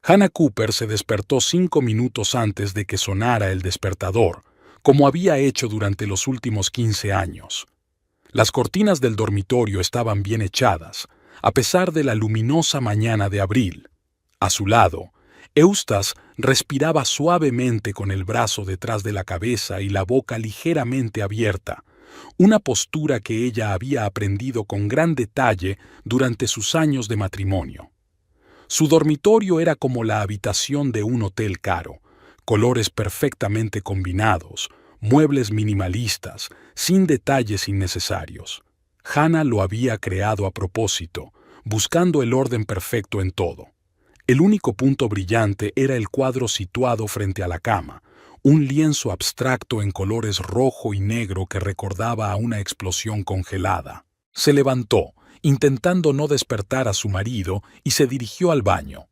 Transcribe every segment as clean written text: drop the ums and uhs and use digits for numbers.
Hannah Cooper se despertó 5 minutos antes de que sonara el despertador, como había hecho durante los últimos 15 años. Las cortinas del dormitorio estaban bien echadas, a pesar de la luminosa mañana de abril. A su lado, Eustace respiraba suavemente con el brazo detrás de la cabeza y la boca ligeramente abierta, una postura que ella había aprendido con gran detalle durante sus años de matrimonio. Su dormitorio era como la habitación de un hotel caro, colores perfectamente combinados, muebles minimalistas, sin detalles innecesarios. Hannah lo había creado a propósito, buscando el orden perfecto en todo. El único punto brillante era el cuadro situado frente a la cama, un lienzo abstracto en colores rojo y negro que recordaba a una explosión congelada. Se levantó, intentando no despertar a su marido, y se dirigió al baño.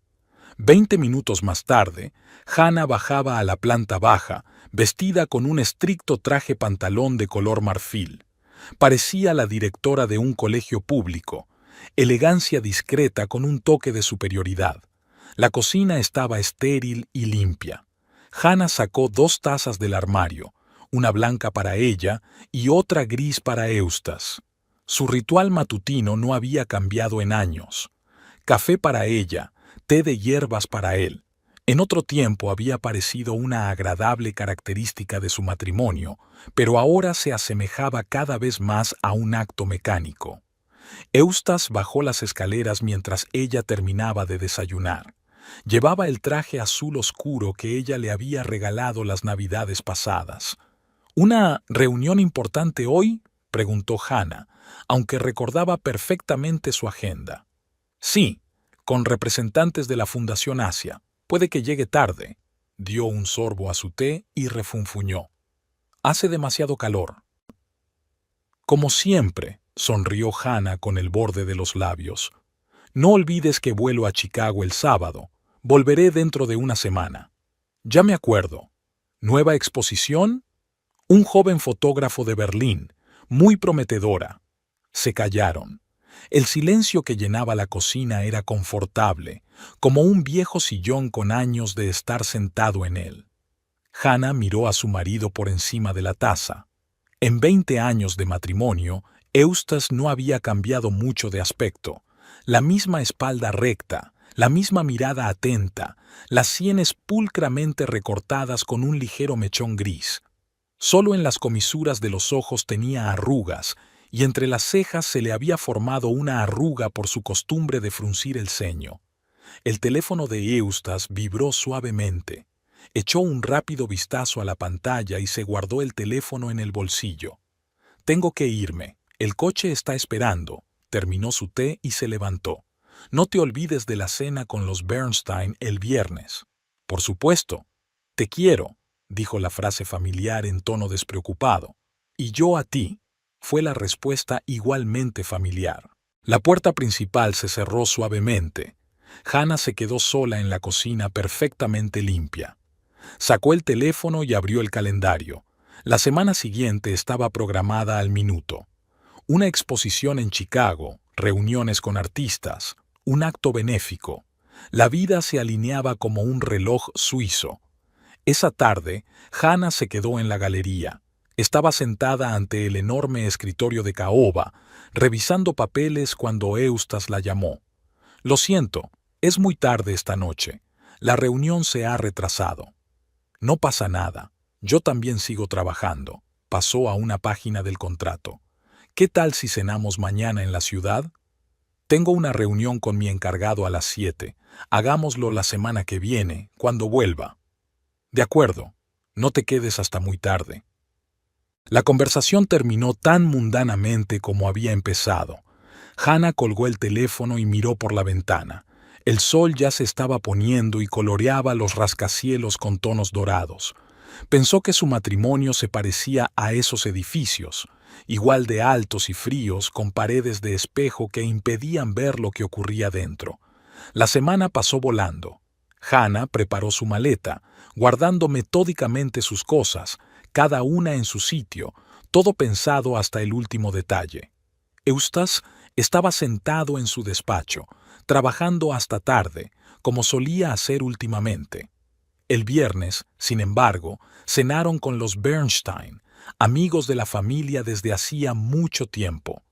20 minutos más tarde, Hannah bajaba a la planta baja, vestida con un estricto traje pantalón de color marfil. Parecía la directora de un colegio público, elegancia discreta con un toque de superioridad. La cocina estaba estéril y limpia. Hannah sacó 2 tazas del armario, una blanca para ella y otra gris para Eustace. Su ritual matutino no había cambiado en años. Café para ella, té de hierbas para él. En otro tiempo había parecido una agradable característica de su matrimonio, pero ahora se asemejaba cada vez más a un acto mecánico. Eustace bajó las escaleras mientras ella terminaba de desayunar. Llevaba el traje azul oscuro que ella le había regalado las navidades pasadas. ¿Una reunión importante hoy?, preguntó Hannah, aunque recordaba perfectamente su agenda. Sí, con representantes de la Fundación Asia. Puede que llegue tarde. Dio un sorbo a su té y refunfuñó. Hace demasiado calor. Como siempre, sonrió Hannah con el borde de los labios. No olvides que vuelo a Chicago el sábado. Volveré dentro de una semana. Ya me acuerdo. ¿Nueva exposición? Un joven fotógrafo de Berlín, muy prometedora. Se callaron. El silencio que llenaba la cocina era confortable, como un viejo sillón con años de estar sentado en él. Hannah miró a su marido por encima de la taza. En 20 años de matrimonio, Eustace no había cambiado mucho de aspecto. La misma espalda recta, la misma mirada atenta, las sienes pulcramente recortadas con un ligero mechón gris. Solo en las comisuras de los ojos tenía arrugas, y entre las cejas se le había formado una arruga por su costumbre de fruncir el ceño. El teléfono de Eustace vibró suavemente. Echó un rápido vistazo a la pantalla y se guardó el teléfono en el bolsillo. Tengo que irme. El coche está esperando. Terminó su té y se levantó. No te olvides de la cena con los Bernstein el viernes. Por supuesto. Te quiero, dijo la frase familiar en tono despreocupado. Y yo a ti, fue la respuesta igualmente familiar. La puerta principal se cerró suavemente. Hannah se quedó sola en la cocina perfectamente limpia. Sacó el teléfono y abrió el calendario. La semana siguiente estaba programada al minuto. Una exposición en Chicago, reuniones con artistas, un acto benéfico. La vida se alineaba como un reloj suizo. Esa tarde, Hannah se quedó en la galería. Estaba sentada ante el enorme escritorio de caoba, revisando papeles cuando Eustace la llamó. Lo siento, es muy tarde esta noche. La reunión se ha retrasado. No pasa nada. Yo también sigo trabajando. Pasó a una página del contrato. ¿Qué tal si cenamos mañana en la ciudad? Tengo una reunión con mi encargado a las 7. Hagámoslo la semana que viene, cuando vuelva. De acuerdo. No te quedes hasta muy tarde. La conversación terminó tan mundanamente como había empezado. Hannah colgó el teléfono y miró por la ventana. El sol ya se estaba poniendo y coloreaba los rascacielos con tonos dorados. Pensó que su matrimonio se parecía a esos edificios, igual de altos y fríos, con paredes de espejo que impedían ver lo que ocurría dentro. La semana pasó volando. Hannah preparó su maleta, guardando metódicamente sus cosas, cada una en su sitio, todo pensado hasta el último detalle. Eustace estaba sentado en su despacho, trabajando hasta tarde, como solía hacer últimamente. El viernes, sin embargo, cenaron con los Bernstein, amigos de la familia desde hacía mucho tiempo.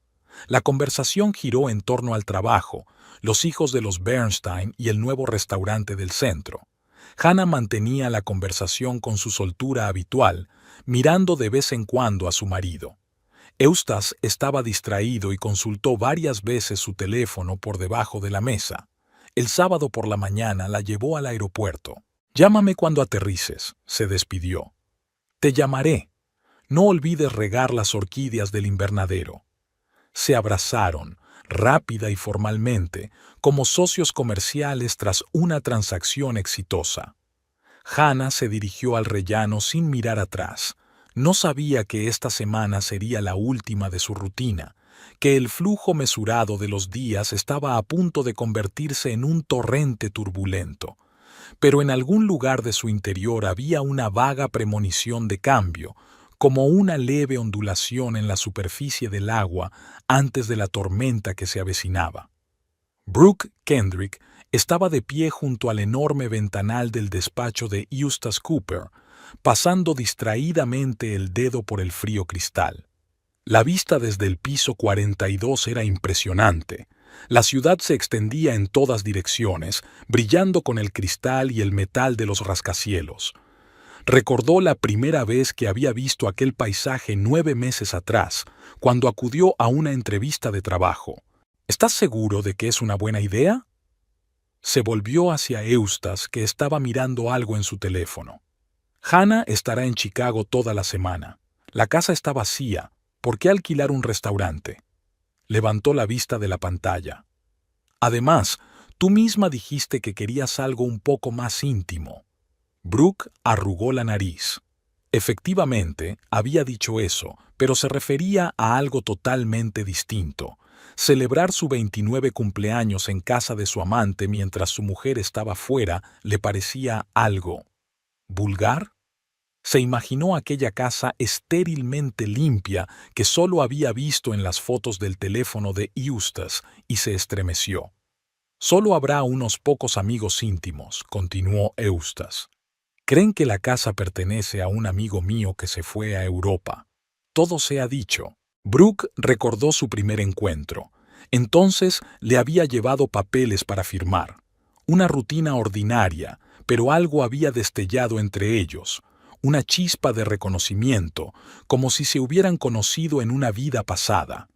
La conversación giró en torno al trabajo, los hijos de los Bernstein y el nuevo restaurante del centro. Hannah mantenía la conversación con su soltura habitual, mirando de vez en cuando a su marido. Eustace estaba distraído y consultó varias veces su teléfono por debajo de la mesa. El sábado por la mañana la llevó al aeropuerto. «Llámame cuando aterrices», se despidió. «Te llamaré. No olvides regar las orquídeas del invernadero». Se abrazaron, rápida y formalmente, como socios comerciales tras una transacción exitosa. Hannah se dirigió al rellano sin mirar atrás. No sabía que esta semana sería la última de su rutina, que el flujo mesurado de los días estaba a punto de convertirse en un torrente turbulento. Pero en algún lugar de su interior había una vaga premonición de cambio, como una leve ondulación en la superficie del agua antes de la tormenta que se avecinaba. Brooke Kendrick estaba de pie junto al enorme ventanal del despacho de Eustace Cooper, pasando distraídamente el dedo por el frío cristal. La vista desde el piso 42 era impresionante. La ciudad se extendía en todas direcciones, brillando con el cristal y el metal de los rascacielos. Recordó la primera vez que había visto aquel paisaje 9 meses atrás, cuando acudió a una entrevista de trabajo. «¿Estás seguro de que es una buena idea?». Se volvió hacia Eustace, que estaba mirando algo en su teléfono. «Hannah estará en Chicago toda la semana. La casa está vacía. ¿Por qué alquilar un restaurante?». Levantó la vista de la pantalla. «Además, tú misma dijiste que querías algo un poco más íntimo». Brooke arrugó la nariz. Efectivamente, había dicho eso, pero se refería a algo totalmente distinto. Celebrar su 29 cumpleaños en casa de su amante mientras su mujer estaba fuera le parecía algo vulgar. Se imaginó aquella casa estérilmente limpia que solo había visto en las fotos del teléfono de Eustace y se estremeció. «Solo habrá unos pocos amigos íntimos», continuó Eustace. «Creen que la casa pertenece a un amigo mío que se fue a Europa. Todo se ha dicho». Brooke recordó su primer encuentro. Entonces le había llevado papeles para firmar. Una rutina ordinaria, pero algo había destellado entre ellos. Una chispa de reconocimiento, como si se hubieran conocido en una vida pasada.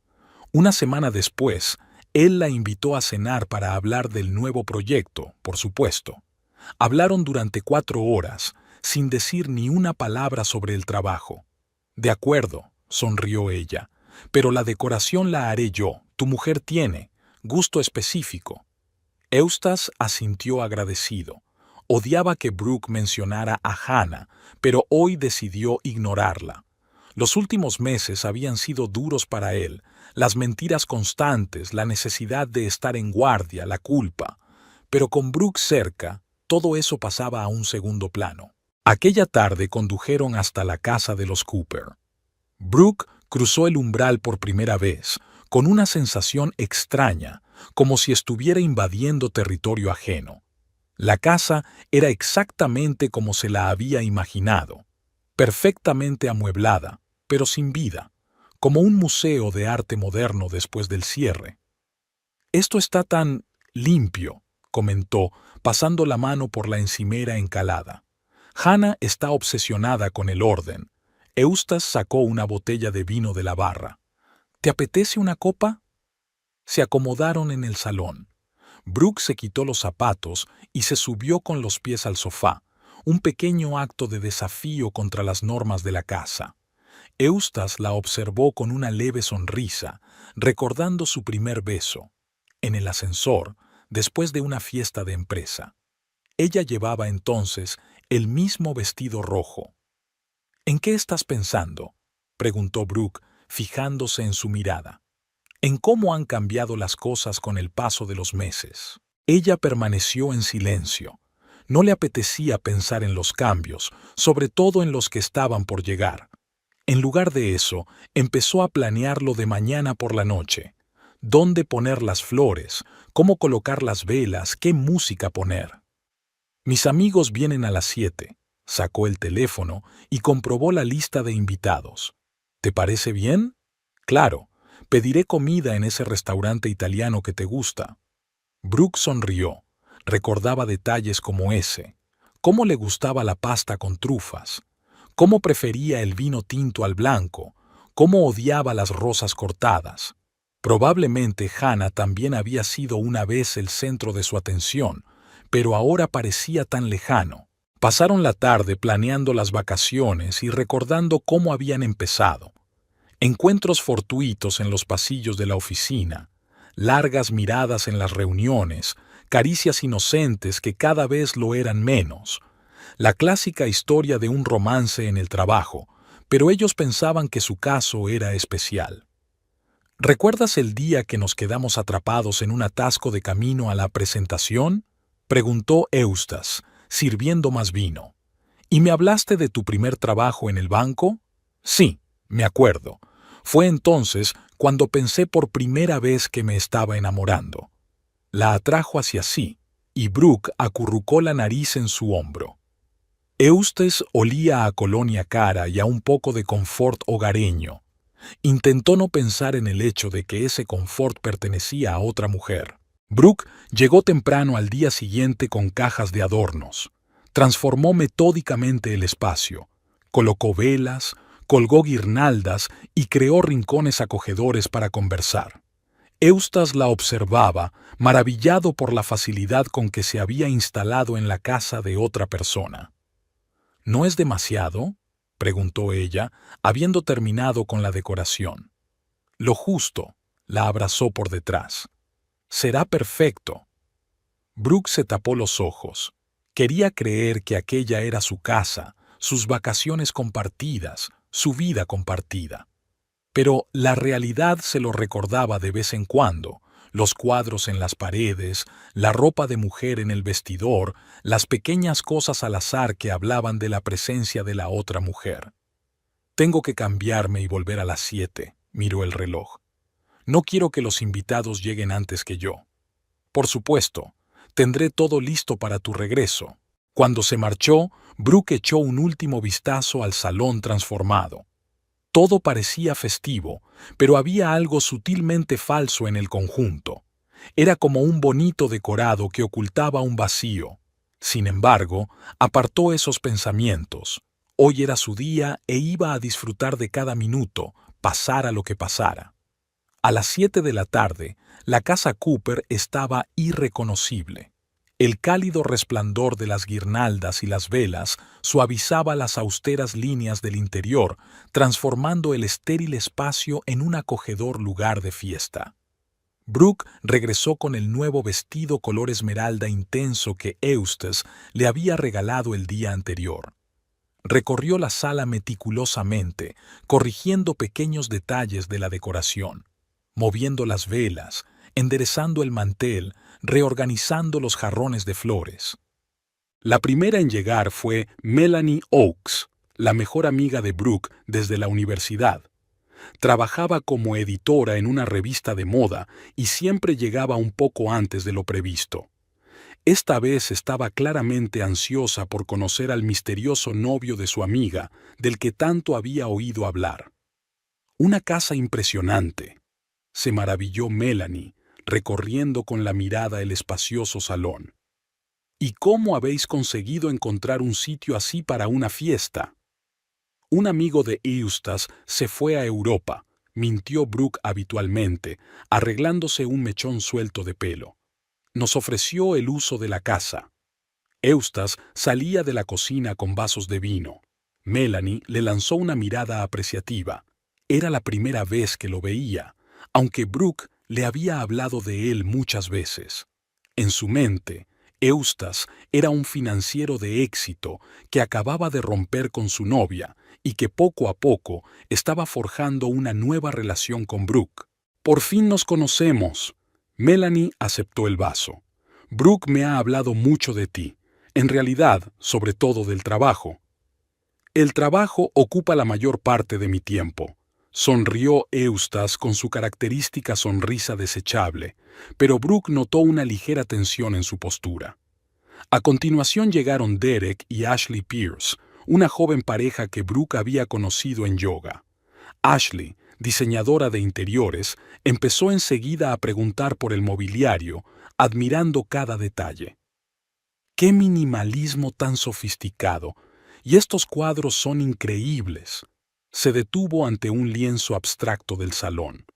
Una semana después, él la invitó a cenar para hablar del nuevo proyecto, por supuesto. Hablaron durante 4 horas, sin decir ni una palabra sobre el trabajo. «De acuerdo», sonrió ella, «pero la decoración la haré yo. Tu mujer tiene gusto específico». Eustace asintió agradecido. Odiaba que Brooke mencionara a Hannah, pero hoy decidió ignorarla. Los últimos meses habían sido duros para él, las mentiras constantes, la necesidad de estar en guardia, la culpa. Pero con Brooke cerca, todo eso pasaba a un segundo plano. Aquella tarde condujeron hasta la casa de los Cooper. Brooke cruzó el umbral por primera vez, con una sensación extraña, como si estuviera invadiendo territorio ajeno. La casa era exactamente como se la había imaginado, perfectamente amueblada, pero sin vida, como un museo de arte moderno después del cierre. «Esto está tan limpio», comentó, pasando la mano por la encimera encalada. «Hannah está obsesionada con el orden». Eustace sacó una botella de vino de la barra. «¿Te apetece una copa?». Se acomodaron en el salón. Brooke se quitó los zapatos y se subió con los pies al sofá, un pequeño acto de desafío contra las normas de la casa. Eustace la observó con una leve sonrisa, recordando su primer beso, en el ascensor, después de una fiesta de empresa. Ella llevaba entonces el mismo vestido rojo. «¿En qué estás pensando?», preguntó Brooke, fijándose en su mirada. «En cómo han cambiado las cosas con el paso de los meses». Ella permaneció en silencio. No le apetecía pensar en los cambios, sobre todo en los que estaban por llegar. En lugar de eso, empezó a planearlo de mañana por la noche. dónde poner las flores, cómo colocar las velas, qué música poner. Mis amigos vienen a las 7. Sacó el teléfono y comprobó la lista de invitados. ¿Te parece bien? Claro, pediré comida en ese restaurante italiano que te gusta. Brooke sonrió. Recordaba detalles como ese. Cómo le gustaba la pasta con trufas. Cómo prefería el vino tinto al blanco. Cómo odiaba las rosas cortadas. Probablemente Hannah también había sido una vez el centro de su atención, pero ahora parecía tan lejano. Pasaron la tarde planeando las vacaciones y recordando cómo habían empezado. Encuentros fortuitos en los pasillos de la oficina, largas miradas en las reuniones, caricias inocentes que cada vez lo eran menos. La clásica historia de un romance en el trabajo, pero ellos pensaban que su caso era especial. ¿Recuerdas el día que nos quedamos atrapados en un atasco de camino a la presentación? Preguntó Eustace, sirviendo más vino. ¿Y me hablaste de tu primer trabajo en el banco? Sí, me acuerdo. Fue entonces cuando pensé por primera vez que me estaba enamorando. La atrajo hacia sí, y Brooke acurrucó la nariz en su hombro. Eustace olía a colonia cara y a un poco de confort hogareño. Intentó no pensar en el hecho de que ese confort pertenecía a otra mujer. Brooke llegó temprano al día siguiente con cajas de adornos. Transformó metódicamente el espacio. Colocó velas, colgó guirnaldas y creó rincones acogedores para conversar. Eustace la observaba, maravillado por la facilidad con que se había instalado en la casa de otra persona. ¿No es demasiado?, preguntó ella, habiendo terminado con la decoración. Lo justo, la abrazó por detrás. Será perfecto. Brooke se tapó los ojos. Quería creer que aquella era su casa, sus vacaciones compartidas, su vida compartida. Pero la realidad se lo recordaba de vez en cuando, los cuadros en las paredes, la ropa de mujer en el vestidor, las pequeñas cosas al azar que hablaban de la presencia de la otra mujer. Tengo que cambiarme y volver a las 7, miró el reloj. No quiero que los invitados lleguen antes que yo. Por supuesto, tendré todo listo para tu regreso. Cuando se marchó, Brooke echó un último vistazo al salón transformado. Todo parecía festivo, pero había algo sutilmente falso en el conjunto. Era como un bonito decorado que ocultaba un vacío. Sin embargo, apartó esos pensamientos. Hoy era su día e iba a disfrutar de cada minuto, pasara lo que pasara. A las 7 de la tarde, la casa Cooper estaba irreconocible. El cálido resplandor de las guirnaldas y las velas suavizaba las austeras líneas del interior, transformando el estéril espacio en un acogedor lugar de fiesta. Brooke regresó con el nuevo vestido color esmeralda intenso que Eustace le había regalado el día anterior. Recorrió la sala meticulosamente, corrigiendo pequeños detalles de la decoración, moviendo las velas, enderezando el mantel, reorganizando los jarrones de flores. La primera en llegar fue Melanie Oakes, la mejor amiga de Brooke desde la universidad. Trabajaba como editora en una revista de moda y siempre llegaba un poco antes de lo previsto. Esta vez estaba claramente ansiosa por conocer al misterioso novio de su amiga, del que tanto había oído hablar. Una casa impresionante, se maravilló Melanie, recorriendo con la mirada el espacioso salón. ¿Y cómo habéis conseguido encontrar un sitio así para una fiesta? Un amigo de Eustace se fue a Europa, mintió Brooke habitualmente, arreglándose un mechón suelto de pelo. Nos ofreció el uso de la casa. Eustace salía de la cocina con vasos de vino. Melanie le lanzó una mirada apreciativa. Era la primera vez que lo veía, aunque Brooke le había hablado de él muchas veces. En su mente, Eustace era un financiero de éxito que acababa de romper con su novia y que poco a poco estaba forjando una nueva relación con Brooke. Por fin nos conocemos. Melanie aceptó el vaso. Brooke me ha hablado mucho de ti. En realidad, sobre todo del trabajo. El trabajo ocupa la mayor parte de mi tiempo. Sonrió Eustace con su característica sonrisa desechable, pero Brooke notó una ligera tensión en su postura. A continuación llegaron Derek y Ashley Pierce, una joven pareja que Brooke había conocido en yoga. Ashley, diseñadora de interiores, empezó enseguida a preguntar por el mobiliario, admirando cada detalle. ¡Qué minimalismo tan sofisticado! Y estos cuadros son increíbles. Se detuvo ante un lienzo abstracto del salón.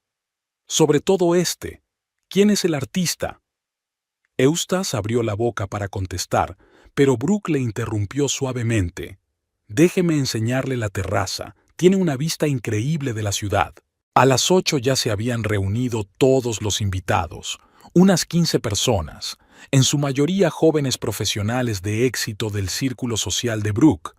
Sobre todo este. ¿Quién es el artista? Eustace abrió la boca para contestar, pero Brooke le interrumpió suavemente. Déjeme enseñarle la terraza. Tiene una vista increíble de la ciudad. A las 8 ya se habían reunido todos los invitados, unas 15 personas, en su mayoría jóvenes profesionales de éxito del círculo social de Brooke.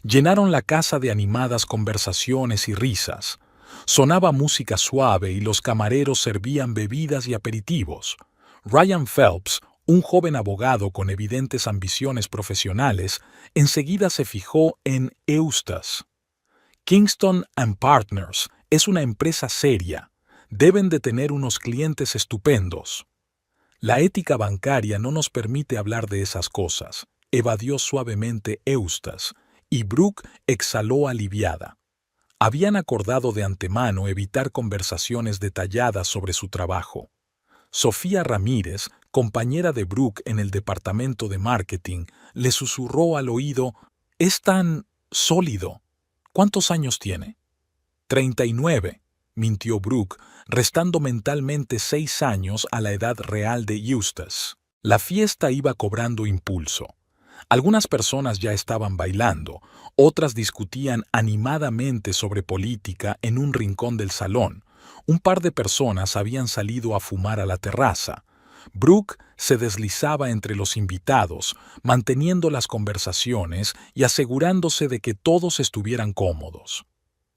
Llenaron la casa de animadas conversaciones y risas. Sonaba música suave y los camareros servían bebidas y aperitivos. Ryan Phelps, un joven abogado con evidentes ambiciones profesionales, enseguida se fijó en Eustace. Kingston & Partners es una empresa seria. Deben de tener unos clientes estupendos. La ética bancaria no nos permite hablar de esas cosas, evadió suavemente Eustace, y Brooke exhaló aliviada. Habían acordado de antemano evitar conversaciones detalladas sobre su trabajo. Sofía Ramírez, compañera de Brooke en el departamento de marketing, le susurró al oído: «Es tan sólido. ¿Cuántos años tiene?» 39, mintió Brooke, restando mentalmente 6 años a la edad real de Eustace. La fiesta iba cobrando impulso. Algunas personas ya estaban bailando, otras discutían animadamente sobre política en un rincón del salón. Un par de personas habían salido a fumar a la terraza. Brooke se deslizaba entre los invitados, manteniendo las conversaciones y asegurándose de que todos estuvieran cómodos.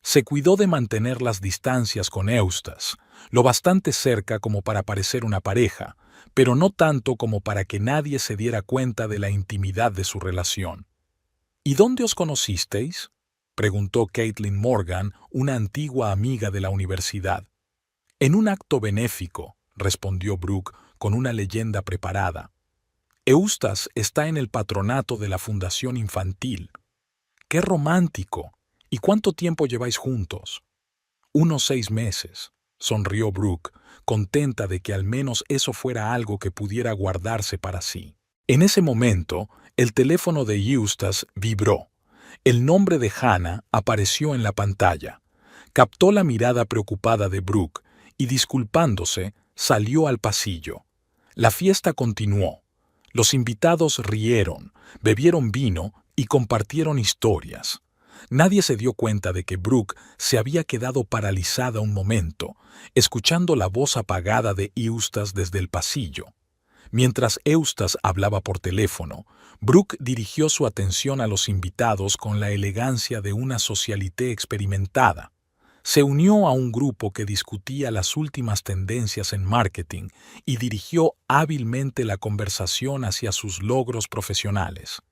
Se cuidó de mantener las distancias con Eustace, lo bastante cerca como para parecer una pareja, pero no tanto como para que nadie se diera cuenta de la intimidad de su relación. «¿Y dónde os conocisteis?», preguntó Caitlin Morgan, una antigua amiga de la universidad. «En un acto benéfico», respondió Brooke con una leyenda preparada. «Eustace está en el patronato de la Fundación Infantil». «¡Qué romántico! ¿Y cuánto tiempo lleváis juntos?» «Unos 6 meses», sonrió Brooke, contenta de que al menos eso fuera algo que pudiera guardarse para sí. En ese momento, el teléfono de Eustace vibró. El nombre de Hannah apareció en la pantalla. Captó la mirada preocupada de Brooke y, disculpándose, salió al pasillo. La fiesta continuó. Los invitados rieron, bebieron vino y compartieron historias. Nadie se dio cuenta de que Brooke se había quedado paralizada un momento, escuchando la voz apagada de Eustace desde el pasillo. Mientras Eustace hablaba por teléfono, Brooke dirigió su atención a los invitados con la elegancia de una socialité experimentada. Se unió a un grupo que discutía las últimas tendencias en marketing y dirigió hábilmente la conversación hacia sus logros profesionales.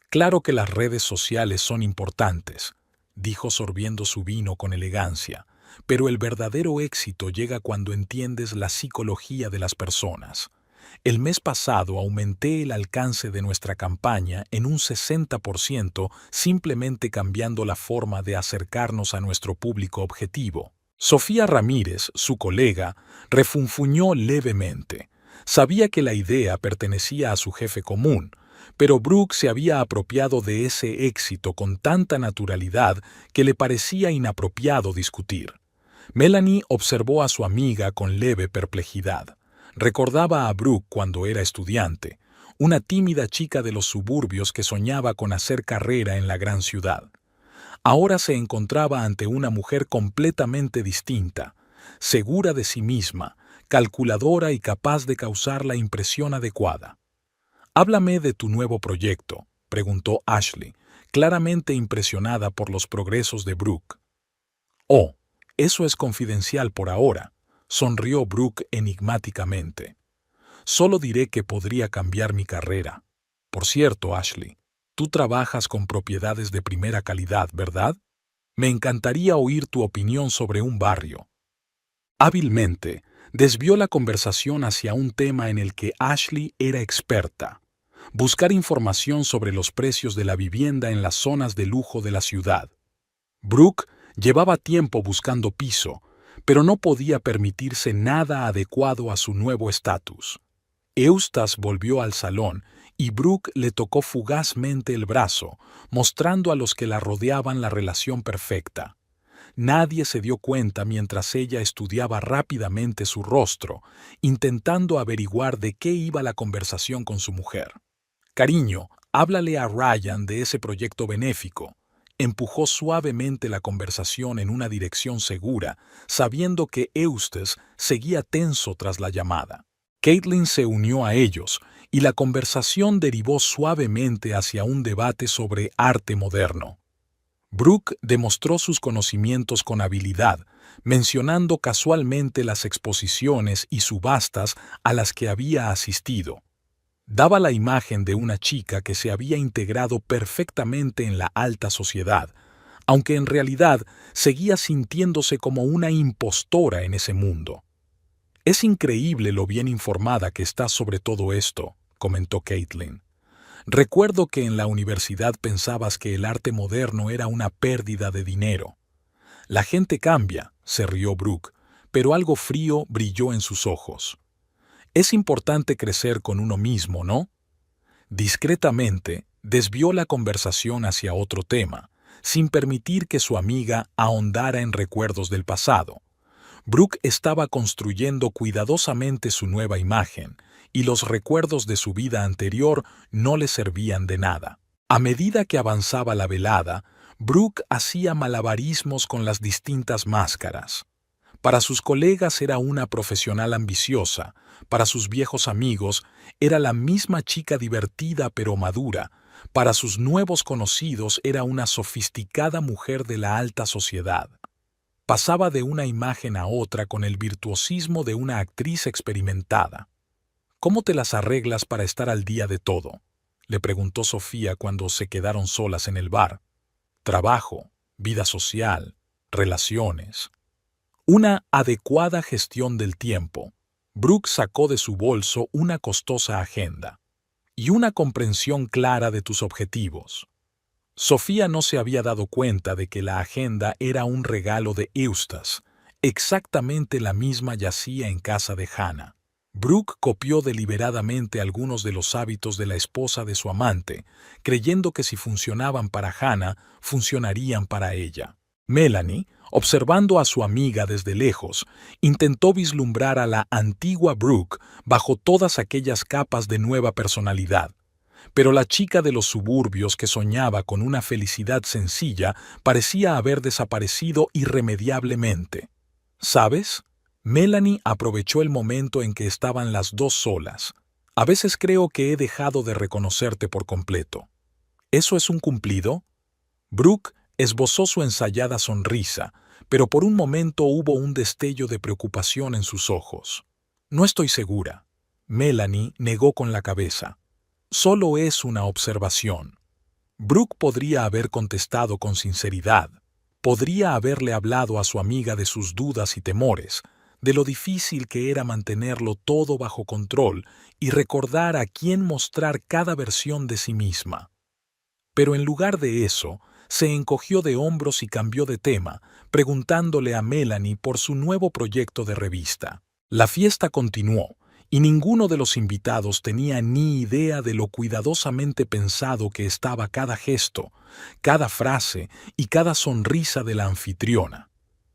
«Claro que las redes sociales son importantes», dijo sorbiendo su vino con elegancia, «pero el verdadero éxito llega cuando entiendes la psicología de las personas. El mes pasado aumenté el alcance de nuestra campaña en un 60% simplemente cambiando la forma de acercarnos a nuestro público objetivo». Sofía Ramírez, su colega, refunfuñó levemente. Sabía que la idea pertenecía a su jefe común, pero Brooke se había apropiado de ese éxito con tanta naturalidad que le parecía inapropiado discutir. Melanie observó a su amiga con leve perplejidad. Recordaba a Brooke cuando era estudiante, una tímida chica de los suburbios que soñaba con hacer carrera en la gran ciudad. Ahora se encontraba ante una mujer completamente distinta, segura de sí misma, calculadora y capaz de causar la impresión adecuada. «Háblame de tu nuevo proyecto», preguntó Ashley, claramente impresionada por los progresos de Brooke. «Oh, eso es confidencial por ahora», sonrió Brooke enigmáticamente. «Solo diré que podría cambiar mi carrera. Por cierto, Ashley, tú trabajas con propiedades de primera calidad, ¿verdad?» Me encantaría oír tu opinión sobre un barrio. Hábilmente, desvió la conversación hacia un tema en el que Ashley era experta: buscar información sobre los precios de la vivienda en las zonas de lujo de la ciudad. Brooke llevaba tiempo buscando piso, pero no podía permitirse nada adecuado a su nuevo estatus. Eustace volvió al salón y Brooke le tocó fugazmente el brazo, mostrando a los que la rodeaban la relación perfecta. Nadie se dio cuenta mientras ella estudiaba rápidamente su rostro, intentando averiguar de qué iba la conversación con su mujer. Cariño, háblale a Ryan de ese proyecto benéfico. Empujó suavemente la conversación en una dirección segura, sabiendo que Eustace seguía tenso tras la llamada. Caitlin se unió a ellos, y la conversación derivó suavemente hacia un debate sobre arte moderno. Brooke demostró sus conocimientos con habilidad, mencionando casualmente las exposiciones y subastas a las que había asistido. Daba la imagen de una chica que se había integrado perfectamente en la alta sociedad, aunque en realidad seguía sintiéndose como una impostora en ese mundo. «Es increíble lo bien informada que estás sobre todo esto», comentó Caitlin. «Recuerdo que en la universidad pensabas que el arte moderno era una pérdida de dinero». «La gente cambia», se rió Brooke, pero algo frío brilló en sus ojos. «Es importante crecer con uno mismo, ¿no?». Discretamente, desvió la conversación hacia otro tema, sin permitir que su amiga ahondara en recuerdos del pasado. Brooke estaba construyendo cuidadosamente su nueva imagen, y los recuerdos de su vida anterior no le servían de nada. A medida que avanzaba la velada, Brooke hacía malabarismos con las distintas máscaras. Para sus colegas era una profesional ambiciosa, para sus viejos amigos era la misma chica divertida pero madura, para sus nuevos conocidos era una sofisticada mujer de la alta sociedad. Pasaba de una imagen a otra con el virtuosismo de una actriz experimentada. «¿Cómo te las arreglas para estar al día de todo?», le preguntó Sofía cuando se quedaron solas en el bar. «Trabajo, vida social, relaciones». Una adecuada gestión del tiempo. Brooke sacó de su bolso una costosa agenda. «Y una comprensión clara de tus objetivos». Sofía no se había dado cuenta de que la agenda era un regalo de Eustace. Exactamente la misma yacía en casa de Hannah. Brooke copió deliberadamente algunos de los hábitos de la esposa de su amante, creyendo que si funcionaban para Hannah, funcionarían para ella. Melanie, observando a su amiga desde lejos, intentó vislumbrar a la antigua Brooke bajo todas aquellas capas de nueva personalidad. Pero la chica de los suburbios que soñaba con una felicidad sencilla parecía haber desaparecido irremediablemente. ¿Sabes? Melanie aprovechó el momento en que estaban las dos solas. «A veces creo que he dejado de reconocerte por completo». «¿Eso es un cumplido?». Brooke esbozó su ensayada sonrisa, pero por un momento hubo un destello de preocupación en sus ojos. «No estoy segura». Melanie negó con la cabeza. «Solo es una observación». Brooke podría haber contestado con sinceridad. Podría haberle hablado a su amiga de sus dudas y temores, de lo difícil que era mantenerlo todo bajo control y recordar a quién mostrar cada versión de sí misma. Pero en lugar de eso, se encogió de hombros y cambió de tema, preguntándole a Melanie por su nuevo proyecto de revista. La fiesta continuó, y ninguno de los invitados tenía ni idea de lo cuidadosamente pensado que estaba cada gesto, cada frase y cada sonrisa de la anfitriona.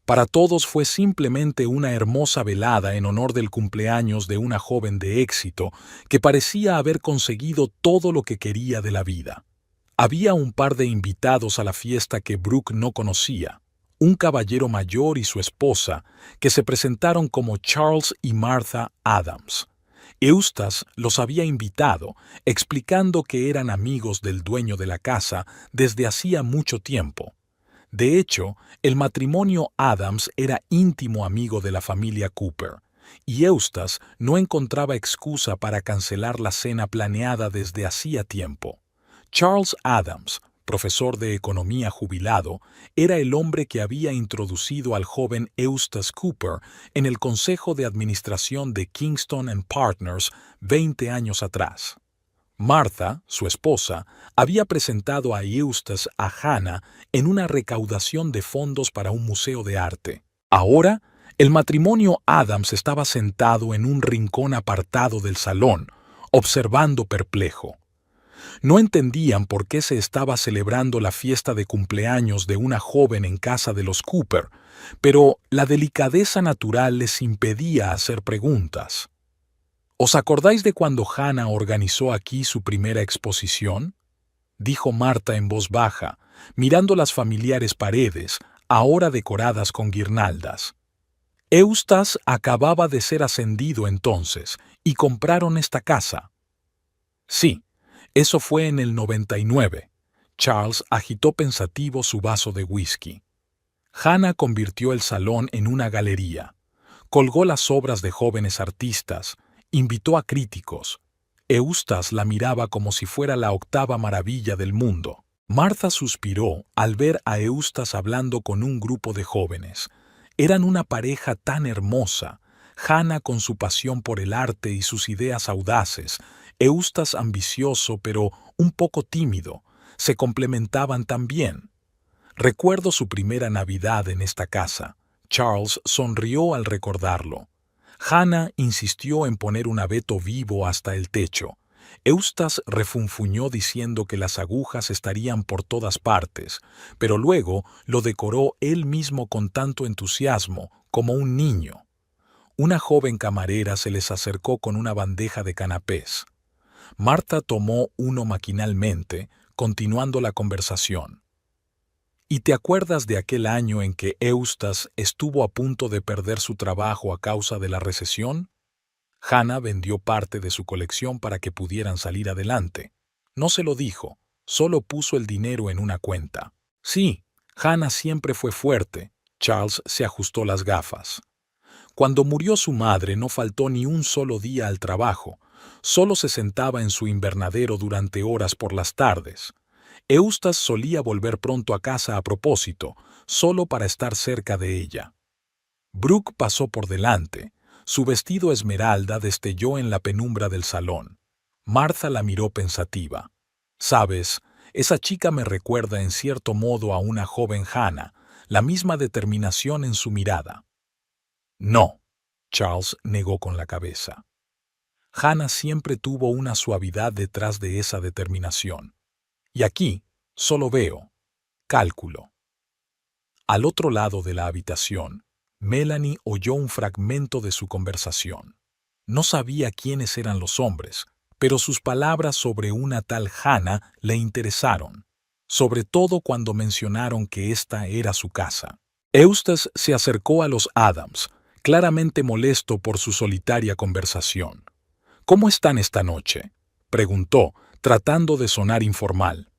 Para todos fue simplemente una hermosa velada en honor del cumpleaños de una joven de éxito que parecía haber conseguido todo lo que quería de la vida. Había un par de invitados a la fiesta que Brooke no conocía, un caballero mayor y su esposa, que se presentaron como Charles y Martha Adams. Eustace los había invitado, explicando que eran amigos del dueño de la casa desde hacía mucho tiempo. De hecho, el matrimonio Adams era íntimo amigo de la familia Cooper, y Eustace no encontraba excusa para cancelar la cena planeada desde hacía tiempo. Charles Adams, profesor de economía jubilado, era el hombre que había introducido al joven Eustace Cooper en el consejo de administración de Kingston and Partners 20 años atrás. Martha, su esposa, había presentado a Eustace a Hannah en una recaudación de fondos para un museo de arte. Ahora, el matrimonio Adams estaba sentado en un rincón apartado del salón, observando perplejo. No entendían por qué se estaba celebrando la fiesta de cumpleaños de una joven en casa de los Cooper, pero la delicadeza natural les impedía hacer preguntas. ¿Os acordáis de cuando Hannah organizó aquí su primera exposición?, dijo Martha en voz baja, mirando las familiares paredes, ahora decoradas con guirnaldas. Eustace acababa de ser ascendido entonces, y compraron esta casa. Sí, eso fue en el 99. Charles agitó pensativo su vaso de whisky. Hannah convirtió el salón en una galería. Colgó las obras de jóvenes artistas, invitó a críticos. Eustace la miraba como si fuera la octava maravilla del mundo. Martha suspiró al ver a Eustace hablando con un grupo de jóvenes. Eran una pareja tan hermosa, Hannah con su pasión por el arte y sus ideas audaces, Eustace ambicioso pero un poco tímido, se complementaban tan bien. Recuerdo su primera Navidad en esta casa. Charles sonrió al recordarlo. Hannah insistió en poner un abeto vivo hasta el techo. Eustace refunfuñó diciendo que las agujas estarían por todas partes, pero luego lo decoró él mismo con tanto entusiasmo como un niño. Una joven camarera se les acercó con una bandeja de canapés. Martha tomó uno maquinalmente, continuando la conversación. ¿Y te acuerdas de aquel año en que Eustace estuvo a punto de perder su trabajo a causa de la recesión? Hannah vendió parte de su colección para que pudieran salir adelante. No se lo dijo, solo puso el dinero en una cuenta. Sí, Hannah siempre fue fuerte. Charles se ajustó las gafas. Cuando murió su madre no faltó ni un solo día al trabajo. Solo se sentaba en su invernadero durante horas por las tardes. Eustace solía volver pronto a casa a propósito, solo para estar cerca de ella. Brooke pasó por delante. Su vestido esmeralda destelló en la penumbra del salón. Martha la miró pensativa. «Sabes, esa chica me recuerda en cierto modo a una joven Hannah, la misma determinación en su mirada». «No», Charles negó con la cabeza. Hannah siempre tuvo una suavidad detrás de esa determinación. Y aquí solo veo cálculo. Al otro lado de la habitación, Melanie oyó un fragmento de su conversación. No sabía quiénes eran los hombres, pero sus palabras sobre una tal Hannah le interesaron, sobre todo cuando mencionaron que esta era su casa. Eustace se acercó a los Adams, claramente molesto por su solitaria conversación. «¿Cómo están esta noche?», preguntó, tratando de sonar informal.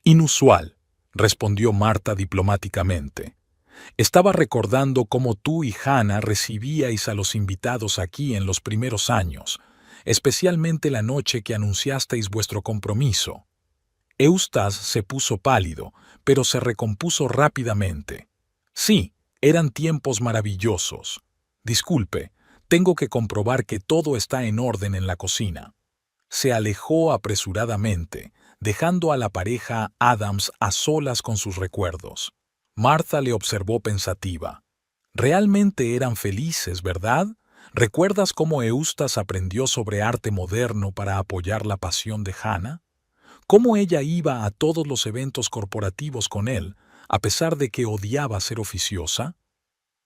«Inusual», respondió Martha diplomáticamente. «Estaba recordando cómo tú y Hannah recibíais a los invitados aquí en los primeros años, especialmente la noche que anunciasteis vuestro compromiso». Eustace se puso pálido, pero se recompuso rápidamente. «Sí, eran tiempos maravillosos. Disculpe, tengo que comprobar que todo está en orden en la cocina». Se alejó apresuradamente, dejando a la pareja Adams a solas con sus recuerdos. Martha le observó pensativa. «Realmente eran felices, ¿verdad? ¿Recuerdas cómo Eustace aprendió sobre arte moderno para apoyar la pasión de Hannah? ¿Cómo ella iba a todos los eventos corporativos con él, a pesar de que odiaba ser oficiosa?»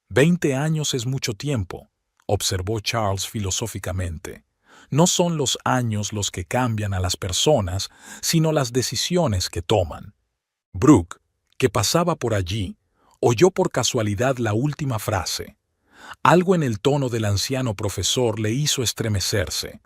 20 años es mucho tiempo, observó Charles filosóficamente. No son los años los que cambian a las personas, sino las decisiones que toman. Brooke, que pasaba por allí, oyó por casualidad la última frase. Algo en el tono del anciano profesor le hizo estremecerse.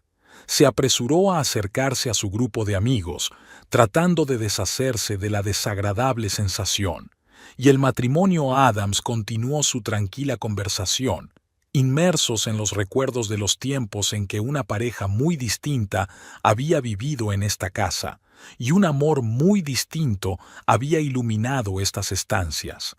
Se apresuró a acercarse a su grupo de amigos, tratando de deshacerse de la desagradable sensación, y el matrimonio Adams continuó su tranquila conversación, inmersos en los recuerdos de los tiempos en que una pareja muy distinta había vivido en esta casa, y un amor muy distinto había iluminado estas estancias.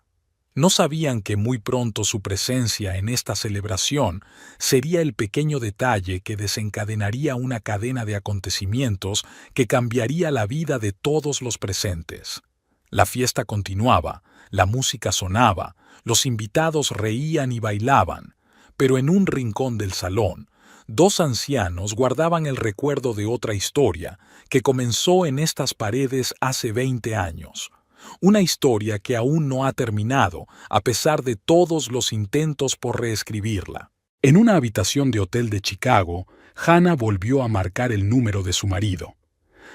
No sabían que muy pronto su presencia en esta celebración sería el pequeño detalle que desencadenaría una cadena de acontecimientos que cambiaría la vida de todos los presentes. La fiesta continuaba, la música sonaba, los invitados reían y bailaban, pero en un rincón del salón, dos ancianos guardaban el recuerdo de otra historia que comenzó en estas paredes hace 20 años. Una historia que aún no ha terminado, a pesar de todos los intentos por reescribirla. En una habitación de hotel de Chicago, Hannah volvió a marcar el número de su marido.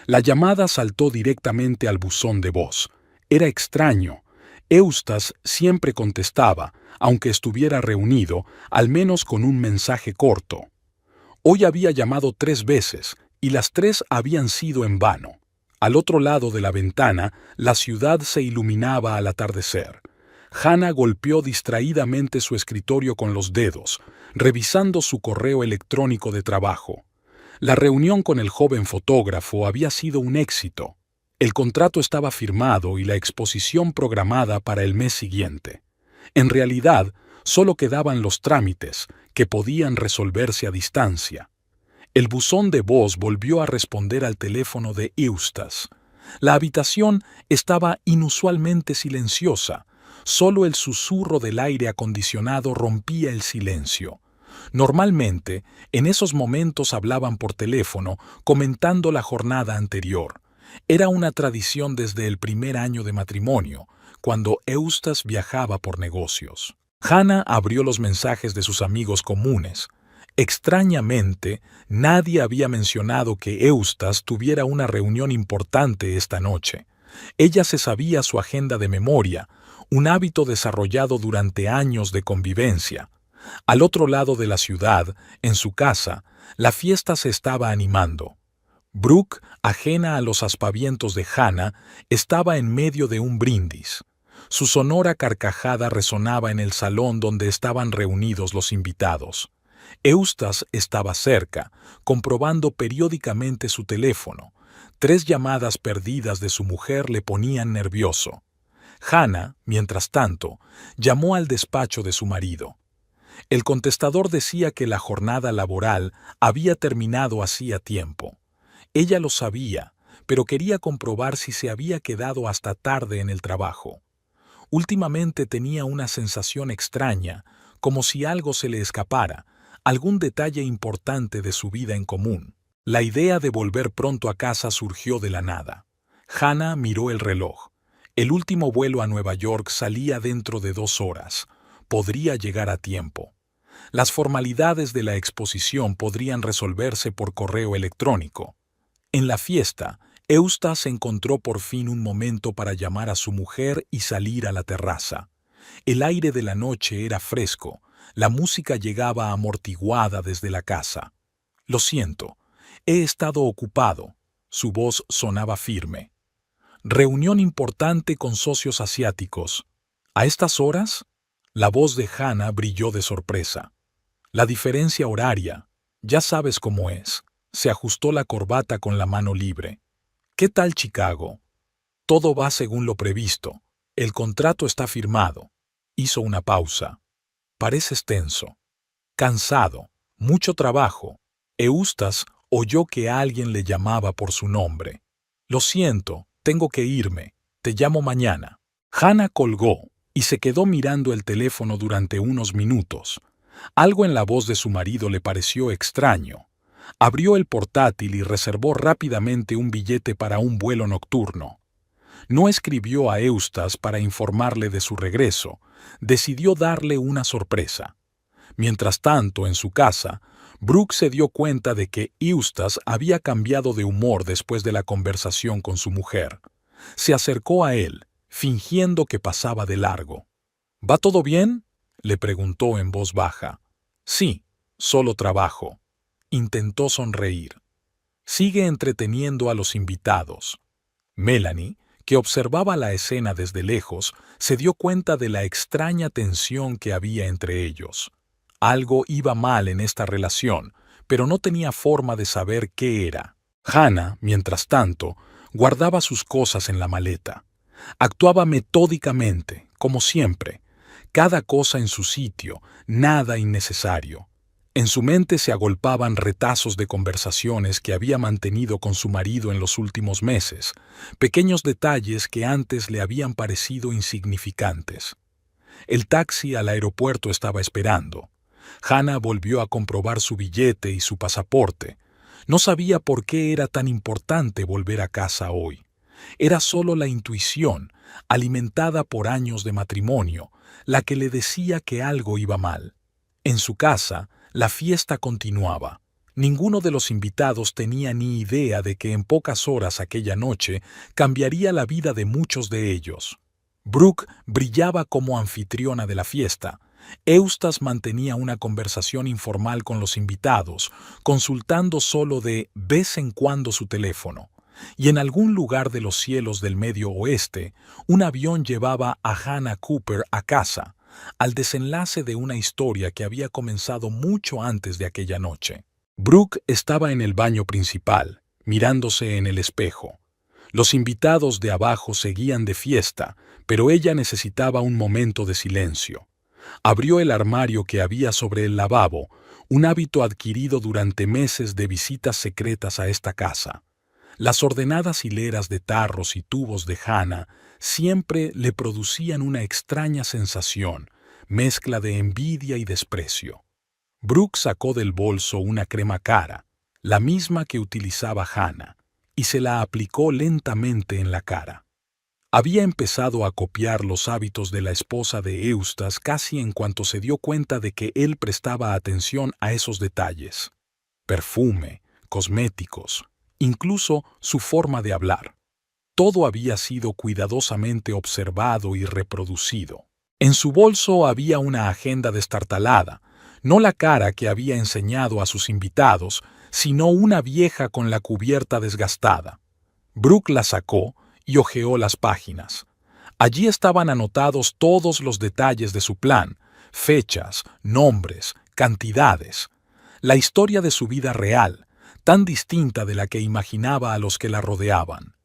La llamada saltó directamente al buzón de voz. Era extraño. Eustace siempre contestaba, aunque estuviera reunido, al menos con un mensaje corto. Hoy había llamado 3 veces, y las 3 habían sido en vano. Al otro lado de la ventana, la ciudad se iluminaba al atardecer. Hannah golpeó distraídamente su escritorio con los dedos, revisando su correo electrónico de trabajo. La reunión con el joven fotógrafo había sido un éxito. El contrato estaba firmado y la exposición programada para el mes siguiente. En realidad, solo quedaban los trámites, que podían resolverse a distancia. El buzón de voz volvió a responder al teléfono de Eustace. La habitación estaba inusualmente silenciosa. Solo el susurro del aire acondicionado rompía el silencio. Normalmente, en esos momentos hablaban por teléfono, comentando la jornada anterior. Era una tradición desde el primer año de matrimonio, cuando Eustace viajaba por negocios. Hannah abrió los mensajes de sus amigos comunes. Extrañamente, nadie había mencionado que Eustace tuviera una reunión importante esta noche. Ella se sabía su agenda de memoria, un hábito desarrollado durante años de convivencia. Al otro lado de la ciudad, en su casa, la fiesta se estaba animando. Brooke, ajena a los aspavientos de Hannah, estaba en medio de un brindis. Su sonora carcajada resonaba en el salón donde estaban reunidos los invitados. Eustace estaba cerca, comprobando periódicamente su teléfono. 3 llamadas perdidas de su mujer le ponían nervioso. Hannah, mientras tanto, llamó al despacho de su marido. El contestador decía que la jornada laboral había terminado hacía tiempo. Ella lo sabía, pero quería comprobar si se había quedado hasta tarde en el trabajo. Últimamente tenía una sensación extraña, como si algo se le escapara, algún detalle importante de su vida en común. La idea de volver pronto a casa surgió de la nada. Hannah miró el reloj. El último vuelo a Nueva York salía dentro de 2 horas. Podría llegar a tiempo. Las formalidades de la exposición podrían resolverse por correo electrónico. En la fiesta, Eustace encontró por fin un momento para llamar a su mujer y salir a la terraza. El aire de la noche era fresco, la música llegaba amortiguada desde la casa. «Lo siento, he estado ocupado», su voz sonaba firme. «Reunión importante con socios asiáticos. ¿A estas horas?» La voz de Hannah brilló de sorpresa. «La diferencia horaria, ya sabes cómo es». Se ajustó la corbata con la mano libre. «¿Qué tal Chicago?» «Todo va según lo previsto. El contrato está firmado». Hizo una pausa. «Pareces tenso. Cansado. Mucho trabajo». Eustace oyó que alguien le llamaba por su nombre. «Lo siento, tengo que irme. Te llamo mañana». Hannah colgó y se quedó mirando el teléfono durante unos minutos. Algo en la voz de su marido le pareció extraño. Abrió el portátil y reservó rápidamente un billete para un vuelo nocturno. No escribió a Eustace para informarle de su regreso. Decidió darle una sorpresa. Mientras tanto, en su casa, Brooke se dio cuenta de que Eustace había cambiado de humor después de la conversación con su mujer. Se acercó a él, fingiendo que pasaba de largo. «¿Va todo bien?», le preguntó en voz baja. «Sí, solo trabajo». Intentó sonreír. «Sigue entreteniendo a los invitados». Melanie, que observaba la escena desde lejos, se dio cuenta de la extraña tensión que había entre ellos. Algo iba mal en esta relación, pero no tenía forma de saber qué era. Hannah, mientras tanto, Guardaba sus cosas en la maleta. Actuaba metódicamente, como siempre. Cada cosa en su sitio, nada innecesario. En su mente se agolpaban retazos de conversaciones que había mantenido con su marido en los últimos meses, pequeños detalles que antes le habían parecido insignificantes. El taxi al aeropuerto estaba esperando. Hannah volvió a comprobar su billete y su pasaporte. No sabía por qué era tan importante volver a casa hoy. Era solo la intuición, alimentada por años de matrimonio, la que le decía que algo iba mal. En su casa, la fiesta continuaba. Ninguno de los invitados tenía ni idea de que en pocas horas aquella noche cambiaría la vida de muchos de ellos. Brooke brillaba como anfitriona de la fiesta. Eustace mantenía una conversación informal con los invitados, consultando solo de vez en cuando su teléfono. Y en algún lugar de los cielos del Medio Oeste, un avión llevaba a Hannah Cooper a casa, al desenlace de una historia que había comenzado mucho antes de aquella noche. Brooke estaba en el baño principal, mirándose en el espejo. Los invitados de abajo seguían de fiesta, pero ella necesitaba un momento de silencio. Abrió el armario que había sobre el lavabo, un hábito adquirido durante meses de visitas secretas a esta casa. Las ordenadas hileras de tarros y tubos de Hannah siempre le producían una extraña sensación, mezcla de envidia y desprecio. Brooke sacó del bolso una crema cara, la misma que utilizaba Hannah, y se la aplicó lentamente en la cara. Había empezado a copiar los hábitos de la esposa de Eustace casi en cuanto se dio cuenta de que él prestaba atención a esos detalles. Perfume, cosméticos, incluso su forma de hablar. Todo había sido cuidadosamente observado y reproducido. En su bolso había una agenda destartalada, no la cara que había enseñado a sus invitados, sino una vieja con la cubierta desgastada. Brooke la sacó y hojeó las páginas. Allí estaban anotados todos los detalles de su plan, fechas, nombres, cantidades. La historia de su vida real, tan distinta de la que imaginaba a los que la rodeaban.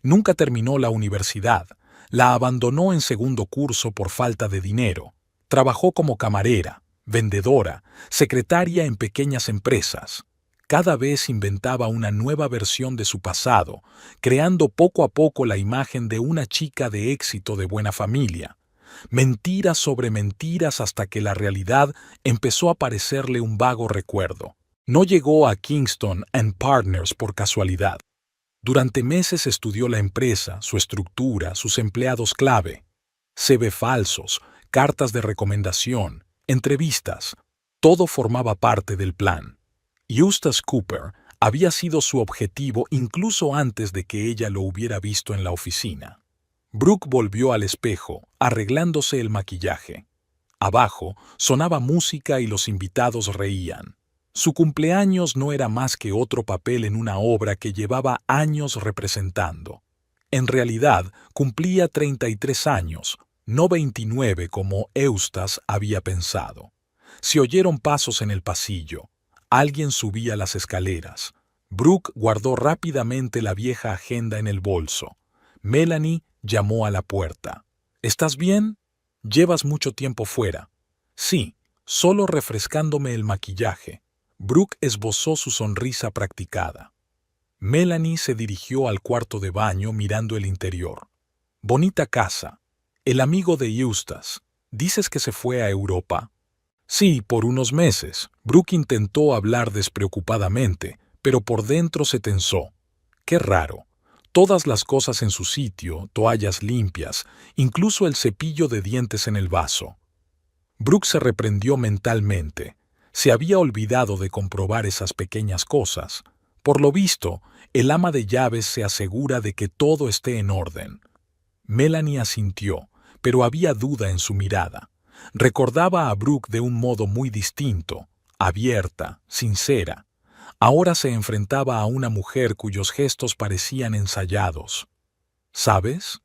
Nunca terminó la universidad, la abandonó en segundo curso por falta de dinero. Trabajó como camarera, vendedora, secretaria en pequeñas empresas. Cada vez inventaba una nueva versión de su pasado, creando poco a poco la imagen de una chica de éxito de buena familia. Mentiras sobre mentiras hasta que la realidad empezó a parecerle un vago recuerdo. No llegó a Kingston & Partners por casualidad. Durante meses estudió la empresa, su estructura, sus empleados clave. CV falsos, cartas de recomendación, entrevistas. Todo formaba parte del plan. Eustace Cooper había sido su objetivo incluso antes de que ella lo hubiera visto en la oficina. Brooke volvió al espejo, arreglándose el maquillaje. Abajo sonaba música y los invitados reían. Su cumpleaños no era más que otro papel en una obra que llevaba años representando. En realidad, cumplía 33 años, no 29 como Eustace había pensado. Se oyeron pasos en el pasillo. Alguien subía las escaleras. Brooke guardó rápidamente la vieja agenda en el bolso. Melanie llamó a la puerta. ¿Estás bien? Llevas mucho tiempo fuera. Sí, solo refrescándome el maquillaje. Brooke esbozó su sonrisa practicada. Melanie se dirigió al cuarto de baño mirando el interior. Bonita casa. El amigo de Eustace. ¿Dices que se fue a Europa? Sí, por unos meses. Brooke intentó hablar despreocupadamente, pero por dentro se tensó. Qué raro. Todas las cosas en su sitio, toallas limpias, incluso el cepillo de dientes en el vaso. Brooke se reprendió mentalmente. Se había olvidado de comprobar esas pequeñas cosas. Por lo visto, el ama de llaves se asegura de que todo esté en orden. Melanie asintió, pero había duda en su mirada. Recordaba a Brooke de un modo muy distinto, abierta, sincera. Ahora se enfrentaba a una mujer cuyos gestos parecían ensayados. ¿Sabes?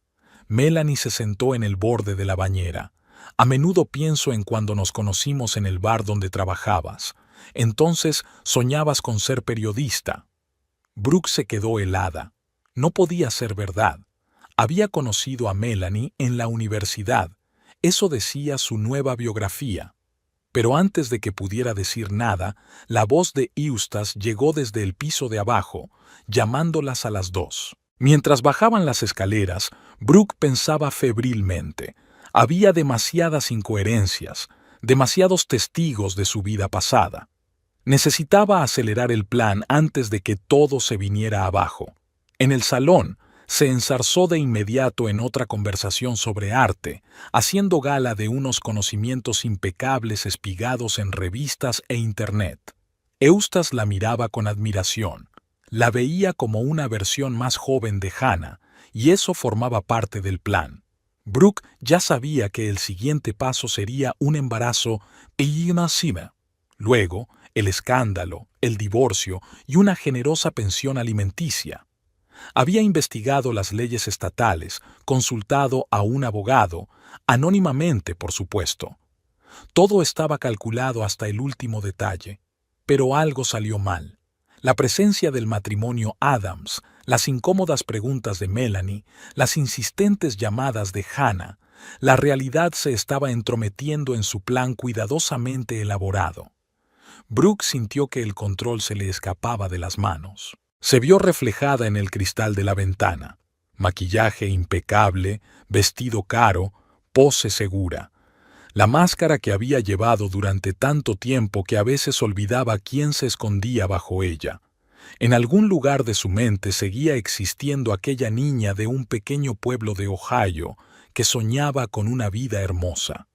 Melanie se sentó en el borde de la bañera. A menudo pienso en cuando nos conocimos en el bar donde trabajabas. Entonces soñabas con ser periodista. Brooke se quedó helada. No podía ser verdad. Había conocido a Melanie en la universidad. Eso decía su nueva biografía. Pero antes de que pudiera decir nada, la voz de Eustace llegó desde el piso de abajo, llamándolas a las dos. Mientras bajaban las escaleras, Brooke pensaba febrilmente. Había demasiadas incoherencias, demasiados testigos de su vida pasada. Necesitaba acelerar el plan antes de que todo se viniera abajo. En el salón, se enzarzó de inmediato en otra conversación sobre arte, haciendo gala de unos conocimientos impecables espigados en revistas e Internet. Eustace la miraba con admiración. La veía como una versión más joven de Hannah, y eso formaba parte del plan. Brooke ya sabía que el siguiente paso sería un embarazo y una cima. Luego, el escándalo, el divorcio y una generosa pensión alimenticia. Había investigado las leyes estatales, consultado a un abogado, anónimamente, por supuesto. Todo estaba calculado hasta el último detalle, pero algo salió mal. La presencia del matrimonio Adams, las incómodas preguntas de Melanie, las insistentes llamadas de Hannah, la realidad se estaba entrometiendo en su plan cuidadosamente elaborado. Brooke sintió que el control se le escapaba de las manos. Se vio reflejada en el cristal de la ventana. Maquillaje impecable, vestido caro, pose segura. La máscara que había llevado durante tanto tiempo que a veces olvidaba quién se escondía bajo ella. En algún lugar de su mente seguía existiendo aquella niña de un pequeño pueblo de Ohio que soñaba con una vida hermosa.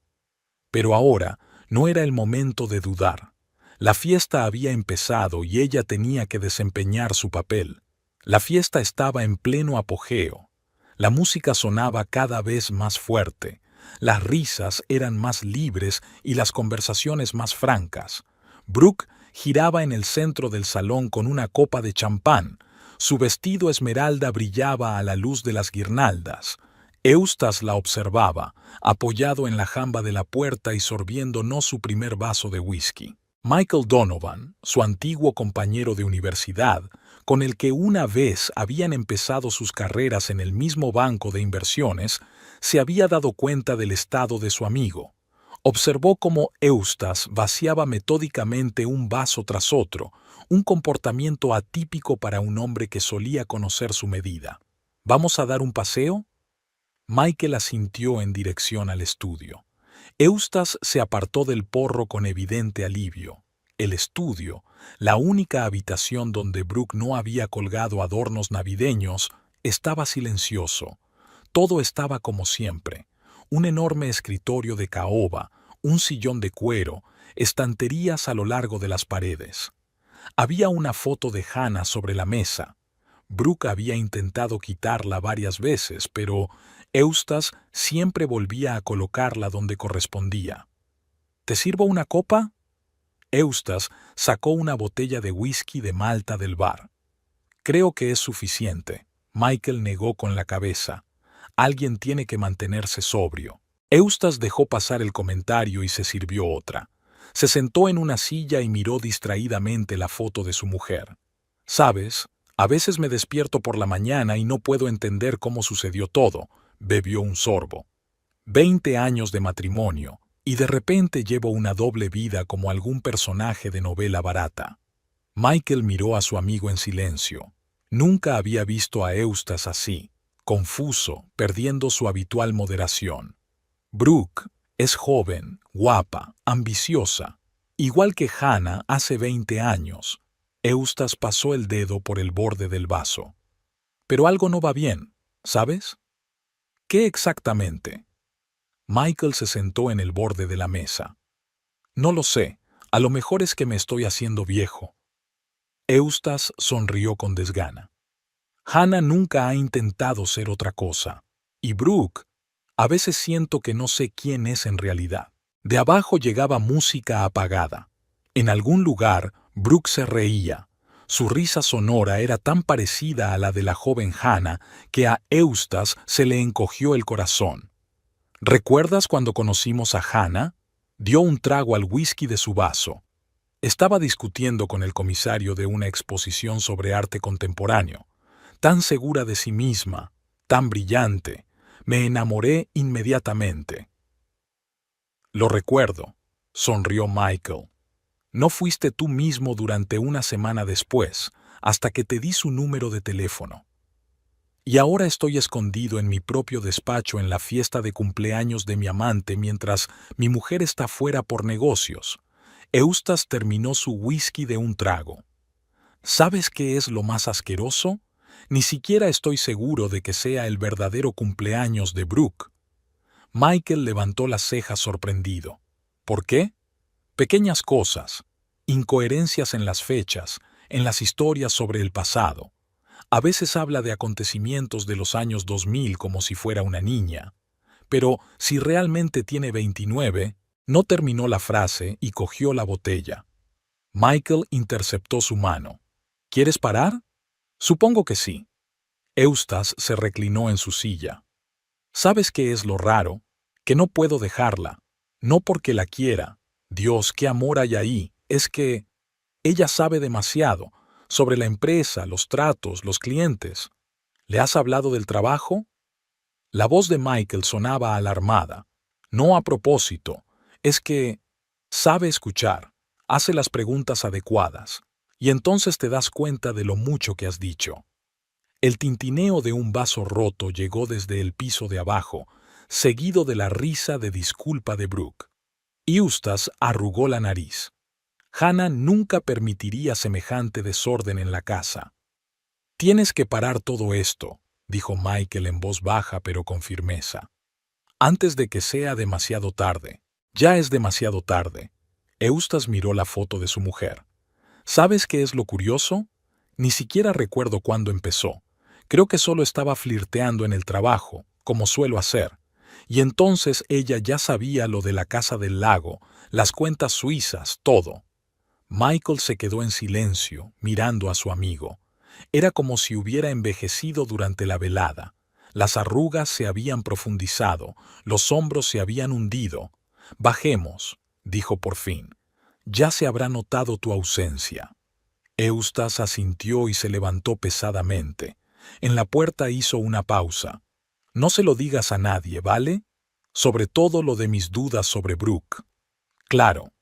Pero ahora no era el momento de dudar. La fiesta había empezado y ella tenía que desempeñar su papel. La fiesta estaba en pleno apogeo. La música sonaba cada vez más fuerte. Las risas eran más libres y las conversaciones más francas. Brooke giraba en el centro del salón con una copa de champán. Su vestido esmeralda brillaba a la luz de las guirnaldas. Eustace la observaba, apoyado en la jamba de la puerta y sorbiendo no su primer vaso de whisky. Michael Donovan, su antiguo compañero de universidad, con el que una vez habían empezado sus carreras en el mismo banco de inversiones, se había dado cuenta del estado de su amigo. Observó cómo Eustace vaciaba metódicamente un vaso tras otro, un comportamiento atípico para un hombre que solía conocer su medida. ¿Vamos a dar un paseo? Michael asintió en dirección al estudio. Eustace se apartó del porro con evidente alivio. El estudio, la única habitación donde Brooke no había colgado adornos navideños, estaba silencioso. Todo estaba como siempre. Un enorme escritorio de caoba, un sillón de cuero, estanterías a lo largo de las paredes. Había una foto de Hannah sobre la mesa. Brooke había intentado quitarla varias veces, pero Eustace siempre volvía a colocarla donde correspondía. ¿Te sirvo una copa? Eustace sacó una botella de whisky de Malta del bar. Creo que es suficiente. Michael negó con la cabeza. Alguien tiene que mantenerse sobrio. Eustace dejó pasar el comentario y se sirvió otra. Se sentó en una silla y miró distraídamente la foto de su mujer. ¿Sabes? A veces me despierto por la mañana y no puedo entender cómo sucedió todo. Bebió un sorbo. 20 años de matrimonio, y de repente llevo una doble vida como algún personaje de novela barata. Michael miró a su amigo en silencio. Nunca había visto a Eustace así, confuso, perdiendo su habitual moderación. Brooke es joven, guapa, ambiciosa, igual que Hannah hace 20 años. Eustace pasó el dedo por el borde del vaso. Pero algo no va bien, ¿sabes? ¿Qué exactamente? Michael se sentó en el borde de la mesa. No lo sé, a lo mejor es que me estoy haciendo viejo. Eustace sonrió con desgana. Hannah nunca ha intentado ser otra cosa. Y Brooke, a veces siento que no sé quién es en realidad. De abajo llegaba música apagada. En algún lugar, Brooke se reía. Su risa sonora era tan parecida a la de la joven Hannah que a Eustace se le encogió el corazón. ¿Recuerdas cuando conocimos a Hannah? Dio un trago al whisky de su vaso. Estaba discutiendo con el comisario de una exposición sobre arte contemporáneo. tan segura de sí misma, tan brillante. Me enamoré inmediatamente. Lo recuerdo, sonrió Michael. No fuiste tú mismo durante una semana después, hasta que te di su número de teléfono. Y ahora estoy escondido en mi propio despacho en la fiesta de cumpleaños de mi amante mientras mi mujer está fuera por negocios. Eustace terminó su whisky de un trago. ¿Sabes qué es lo más asqueroso? Ni siquiera estoy seguro de que sea el verdadero cumpleaños de Brooke. Michael levantó las cejas sorprendido. ¿Por qué? Pequeñas cosas, incoherencias en las fechas, en las historias sobre el pasado. A veces habla de acontecimientos de los años 2000 como si fuera una niña. Pero si realmente tiene 29, no terminó la frase y cogió la botella. Michael interceptó su mano. ¿Quieres parar? Supongo que sí. Eustace se reclinó en su silla. ¿Sabes qué es lo raro? Que no puedo dejarla. No porque la quiera. Dios, qué amor hay ahí. Es que ella sabe demasiado sobre la empresa, los tratos, los clientes. ¿Le has hablado del trabajo? La voz de Michael sonaba alarmada. No a propósito. Es que sabe escuchar, hace las preguntas adecuadas, y entonces te das cuenta de lo mucho que has dicho. El tintineo de un vaso roto llegó desde el piso de abajo, seguido de la risa de disculpa de Brooke. Eustace arrugó la nariz. Hannah nunca permitiría semejante desorden en la casa. Tienes que parar todo esto, dijo Michael en voz baja pero con firmeza. Antes de que sea demasiado tarde. Ya es demasiado tarde. Eustace miró la foto de su mujer. ¿Sabes qué es lo curioso? Ni siquiera recuerdo cuándo empezó. Creo que solo estaba flirteando en el trabajo, como suelo hacer. Y entonces ella ya sabía lo de la casa del lago, las cuentas suizas, todo. Michael se quedó en silencio, mirando a su amigo. Era como si hubiera envejecido durante la velada. Las arrugas se habían profundizado, los hombros se habían hundido. Bajemos, dijo por fin. Ya se habrá notado tu ausencia. Eustace asintió y se levantó pesadamente. En la puerta hizo una pausa. No se lo digas a nadie, ¿vale? Sobre todo lo de mis dudas sobre Brooke. Claro.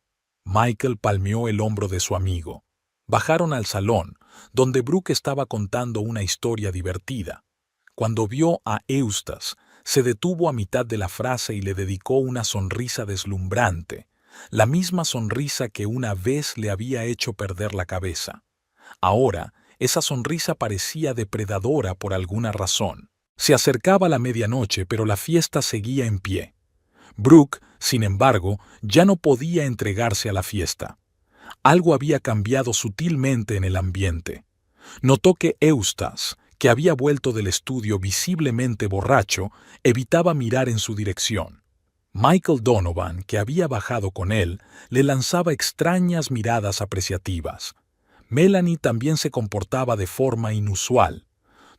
Michael palmeó el hombro de su amigo. Bajaron al salón, donde Brooke estaba contando una historia divertida. Cuando vio a Eustace, se detuvo a mitad de la frase y le dedicó una sonrisa deslumbrante, la misma sonrisa que una vez le había hecho perder la cabeza. Ahora, esa sonrisa parecía depredadora por alguna razón. Se acercaba la medianoche, pero la fiesta seguía en pie. Brooke, sin embargo, ya no podía entregarse a la fiesta. Algo había cambiado sutilmente en el ambiente. Notó que Eustace, que había vuelto del estudio visiblemente borracho, evitaba mirar en su dirección. Michael Donovan, que había bajado con él, le lanzaba extrañas miradas apreciativas. Melanie también se comportaba de forma inusual.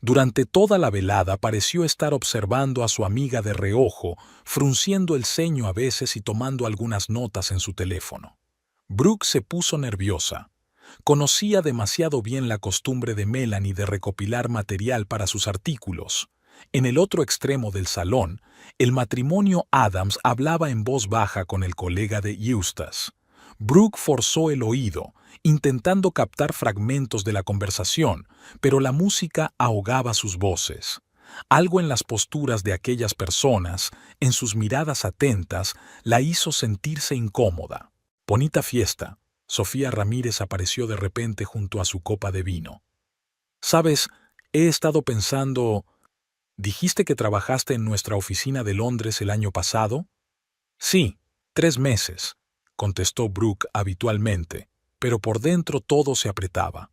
Durante toda la velada pareció estar observando a su amiga de reojo, frunciendo el ceño a veces y tomando algunas notas en su teléfono. Brooke se puso nerviosa. Conocía demasiado bien la costumbre de Melanie de recopilar material para sus artículos. En el otro extremo del salón, el matrimonio Adams hablaba en voz baja con el colega de Eustace. Brooke forzó el oído, intentando captar fragmentos de la conversación, pero la música ahogaba sus voces. Algo en las posturas de aquellas personas, en sus miradas atentas, la hizo sentirse incómoda. Bonita fiesta. Sofía Ramírez apareció de repente junto a su copa de vino. «Sabes, he estado pensando... ¿Dijiste que trabajaste en nuestra oficina de Londres el año pasado?» «Sí, 3 meses», contestó Brooke habitualmente, pero por dentro todo se apretaba.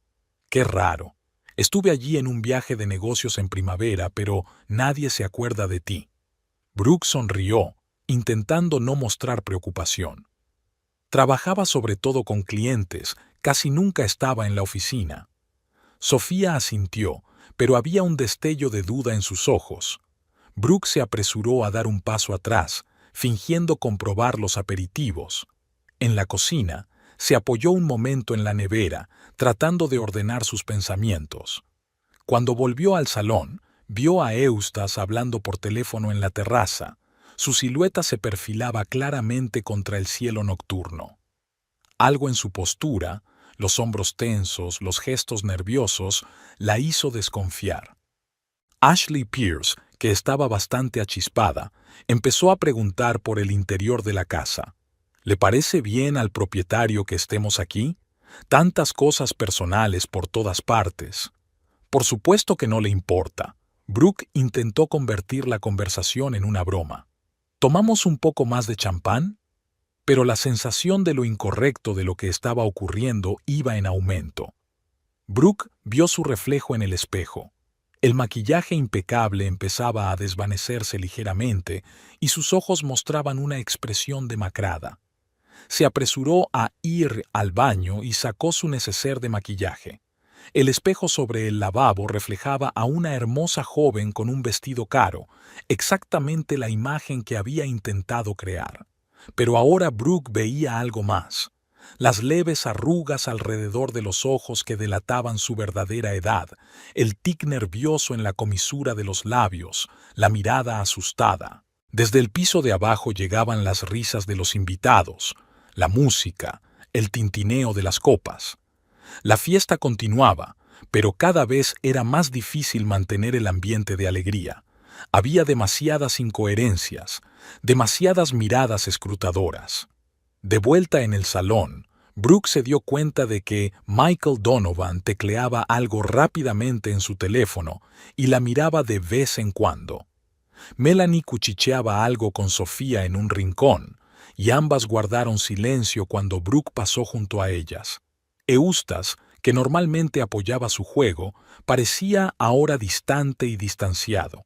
«Qué raro. Estuve allí en un viaje de negocios en primavera, pero nadie se acuerda de ti». Brooke sonrió, intentando no mostrar preocupación. Trabajaba sobre todo con clientes, casi nunca estaba en la oficina. Sofía asintió, pero había un destello de duda en sus ojos. Brooke se apresuró a dar un paso atrás, fingiendo comprobar los aperitivos. En la cocina, se apoyó un momento en la nevera, tratando de ordenar sus pensamientos. Cuando volvió al salón, vio a Eustace hablando por teléfono en la terraza. Su silueta se perfilaba claramente contra el cielo nocturno. Algo en su postura, los hombros tensos, los gestos nerviosos, la hizo desconfiar. Ashley Pierce, que estaba bastante achispada, empezó a preguntar por el interior de la casa. ¿Le parece bien al propietario que estemos aquí? Tantas cosas personales por todas partes. Por supuesto que no le importa. Brooke intentó convertir la conversación en una broma. ¿Tomamos un poco más de champán? Pero la sensación de lo incorrecto de lo que estaba ocurriendo iba en aumento. Brooke vio su reflejo en el espejo. El maquillaje impecable empezaba a desvanecerse ligeramente y sus ojos mostraban una expresión demacrada. Se apresuró a ir al baño y sacó su neceser de maquillaje. El espejo sobre el lavabo reflejaba a una hermosa joven con un vestido caro, exactamente la imagen que había intentado crear. Pero ahora Brooke veía algo más. Las leves arrugas alrededor de los ojos que delataban su verdadera edad, el tic nervioso en la comisura de los labios, la mirada asustada. Desde el piso de abajo llegaban las risas de los invitados, la música, el tintineo de las copas. La fiesta continuaba, pero cada vez era más difícil mantener el ambiente de alegría. Había demasiadas incoherencias, demasiadas miradas escrutadoras. De vuelta en el salón, Brooke se dio cuenta de que Michael Donovan tecleaba algo rápidamente en su teléfono y la miraba de vez en cuando. Melanie cuchicheaba algo con Sofía en un rincón, y ambas guardaron silencio cuando Brooke pasó junto a ellas. Eustace, que normalmente apoyaba su juego, parecía ahora distante y distanciado.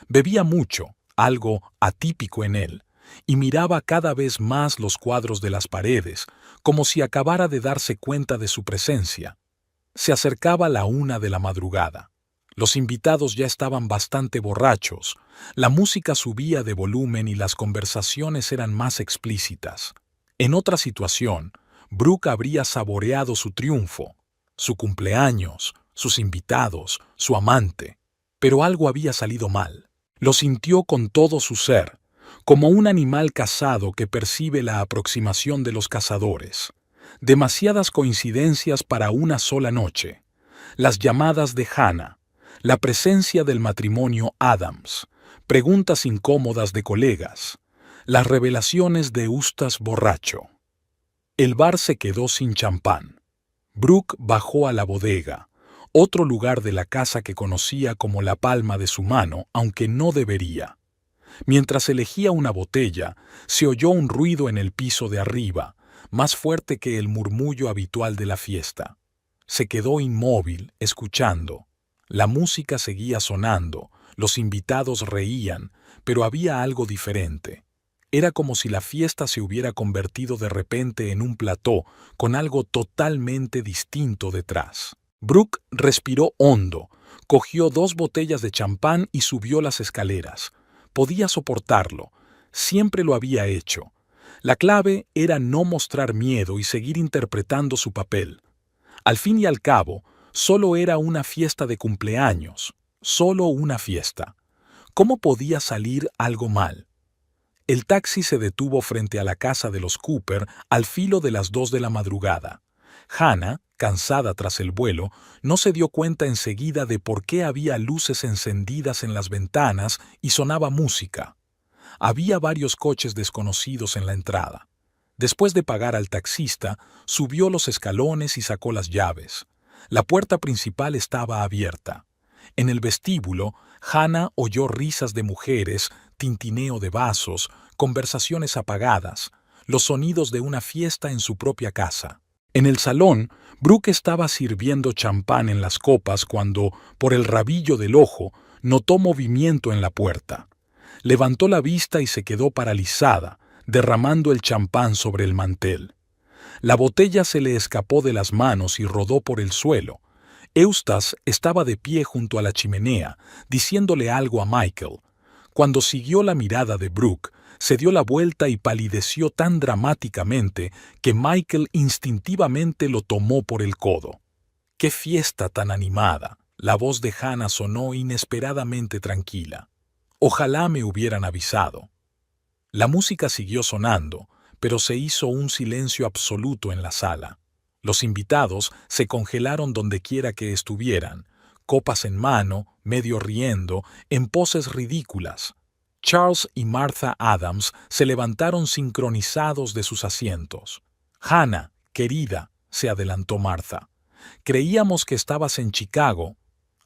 Bebía mucho, algo atípico en él, y miraba cada vez más los cuadros de las paredes, como si acabara de darse cuenta de su presencia. Se acercaba la 1 de la madrugada. Los invitados ya estaban bastante borrachos, la música subía de volumen y las conversaciones eran más explícitas. En otra situación, Brooke habría saboreado su triunfo, su cumpleaños, sus invitados, su amante. Pero algo había salido mal. Lo sintió con todo su ser, como un animal cazado que percibe la aproximación de los cazadores. Demasiadas coincidencias para una sola noche. Las llamadas de Hannah, la presencia del matrimonio Adams, preguntas incómodas de colegas, las revelaciones de Eustace borracho. El bar se quedó sin champán. Brooke bajó a la bodega, otro lugar de la casa que conocía como la palma de su mano, aunque no debería. Mientras elegía una botella, se oyó un ruido en el piso de arriba, más fuerte que el murmullo habitual de la fiesta. Se quedó inmóvil, escuchando. La música seguía sonando, los invitados reían, pero había algo diferente. Era como si la fiesta se hubiera convertido de repente en un plató con algo totalmente distinto detrás. Brooke respiró hondo, cogió 2 botellas de champán y subió las escaleras. Podía soportarlo, siempre lo había hecho. La clave era no mostrar miedo y seguir interpretando su papel. Al fin y al cabo, solo era una fiesta de cumpleaños, solo una fiesta. ¿Cómo podía salir algo mal? El taxi se detuvo frente a la casa de los Cooper al filo de las 2 de la madrugada. Hannah, cansada tras el vuelo, no se dio cuenta enseguida de por qué había luces encendidas en las ventanas y sonaba música. Había varios coches desconocidos en la entrada. Después de pagar al taxista, subió los escalones y sacó las llaves. La puerta principal estaba abierta. En el vestíbulo, Hannah oyó risas de mujeres, tintineo de vasos, conversaciones apagadas, los sonidos de una fiesta en su propia casa. En el salón, Brooke estaba sirviendo champán en las copas cuando, por el rabillo del ojo, notó movimiento en la puerta. Levantó la vista y se quedó paralizada, derramando el champán sobre el mantel. La botella se le escapó de las manos y rodó por el suelo. Eustace estaba de pie junto a la chimenea, diciéndole algo a Michael. Cuando siguió la mirada de Brooke, se dio la vuelta y palideció tan dramáticamente que Michael instintivamente lo tomó por el codo. ¡Qué fiesta tan animada! La voz de Hannah sonó inesperadamente tranquila. Ojalá me hubieran avisado. La música siguió sonando, pero se hizo un silencio absoluto en la sala. Los invitados se congelaron dondequiera que estuvieran, copas en mano, medio riendo, en poses ridículas. Charles y Martha Adams se levantaron sincronizados de sus asientos. Hannah, querida, se adelantó Martha. Creíamos que estabas en Chicago.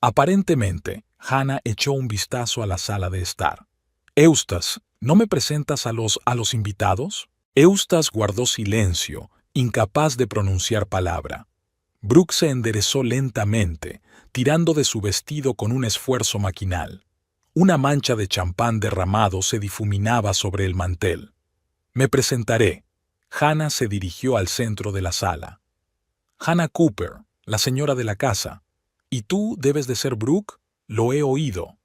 Aparentemente, Hannah echó un vistazo a la sala de estar. Eustace, ¿no me presentas a los invitados? Eustace guardó silencio, incapaz de pronunciar palabra. Brooke se enderezó lentamente, tirando de su vestido con un esfuerzo maquinal. Una mancha de champán derramado se difuminaba sobre el mantel. Me presentaré. Hannah se dirigió al centro de la sala. Hannah Cooper, la señora de la casa. ¿Y tú debes de ser Brooke? Lo he oído.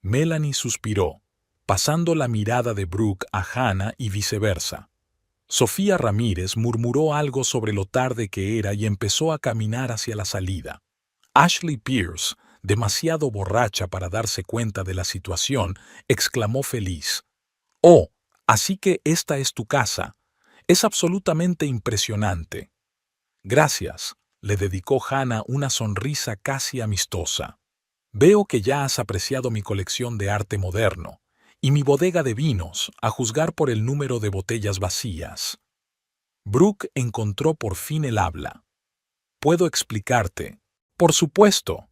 Melanie suspiró, pasando la mirada de Brooke a Hannah y viceversa. Sofía Ramírez murmuró algo sobre lo tarde que era y empezó a caminar hacia la salida. Ashley Pierce, demasiado borracha para darse cuenta de la situación, exclamó feliz. «Oh, así que esta es tu casa. Es absolutamente impresionante». «Gracias», le dedicó Hannah una sonrisa casi amistosa. «Veo que ya has apreciado mi colección de arte moderno y mi bodega de vinos, a juzgar por el número de botellas vacías». Brooke encontró por fin el habla. «¿Puedo explicarte?» «Por supuesto».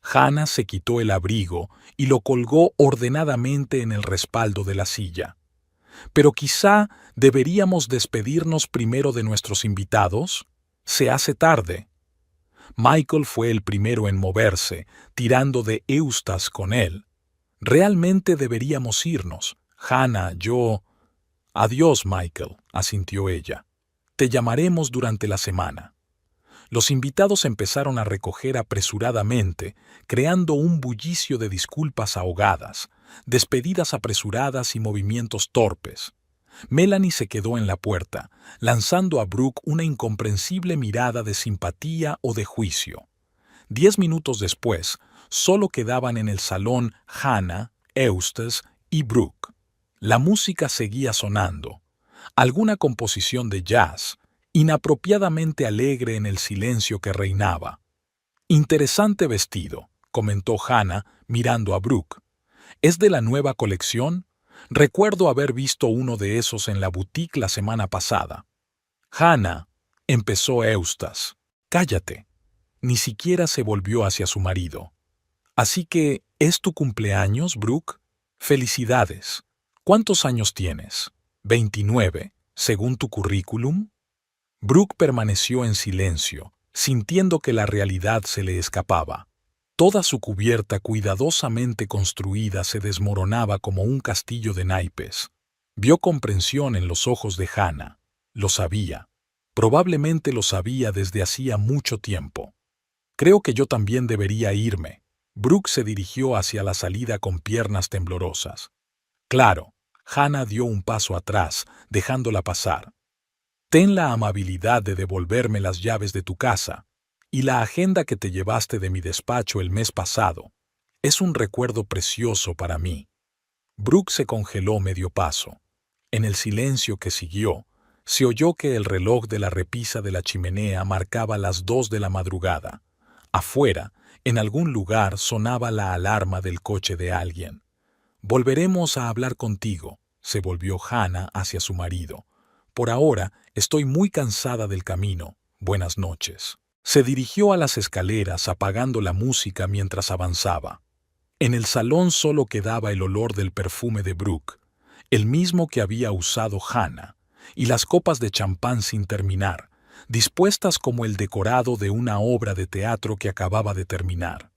Hannah se quitó el abrigo y lo colgó ordenadamente en el respaldo de la silla. «Pero quizá deberíamos despedirnos primero de nuestros invitados. Se hace tarde». Michael fue el primero en moverse, tirando de Eustace con él. «Realmente deberíamos irnos. Hannah, yo...» «Adiós, Michael», asintió ella. «Te llamaremos durante la semana». Los invitados empezaron a recoger apresuradamente, creando un bullicio de disculpas ahogadas, despedidas apresuradas y movimientos torpes. Melanie se quedó en la puerta, lanzando a Brooke una incomprensible mirada de simpatía o de juicio. 10 minutos después, solo quedaban en el salón Hannah, Eustace y Brooke. La música seguía sonando. Alguna composición de jazz, inapropiadamente alegre en el silencio que reinaba. «Interesante vestido», comentó Hannah mirando a Brooke. «¿Es de la nueva colección? Recuerdo haber visto uno de esos en la boutique la semana pasada». «Hannah», empezó Eustace. «Cállate». Ni siquiera se volvió hacia su marido. «Así que, ¿es tu cumpleaños, Brooke? Felicidades. ¿Cuántos años tienes?» «29, según tu currículum». Brooke permaneció en silencio, sintiendo que la realidad se le escapaba. Toda su cubierta cuidadosamente construida se desmoronaba como un castillo de naipes. Vio comprensión en los ojos de Hannah. Lo sabía. Probablemente lo sabía desde hacía mucho tiempo. «Creo que yo también debería irme». Brooke se dirigió hacia la salida con piernas temblorosas. «Claro». Hannah dio un paso atrás, dejándola pasar. «Ten la amabilidad de devolverme las llaves de tu casa y la agenda que te llevaste de mi despacho el mes pasado. Es un recuerdo precioso para mí». Brooke se congeló medio paso. En el silencio que siguió, se oyó que el reloj de la repisa de la chimenea marcaba las 2 de la madrugada. Afuera, en algún lugar, sonaba la alarma del coche de alguien. «Volveremos a hablar contigo», se volvió Hannah hacia su marido. «Por ahora, estoy muy cansada del camino. Buenas noches». Se dirigió a las escaleras apagando la música mientras avanzaba. En el salón solo quedaba el olor del perfume de Brooke, el mismo que había usado Hannah, y las copas de champán sin terminar, dispuestas como el decorado de una obra de teatro que acababa de terminar.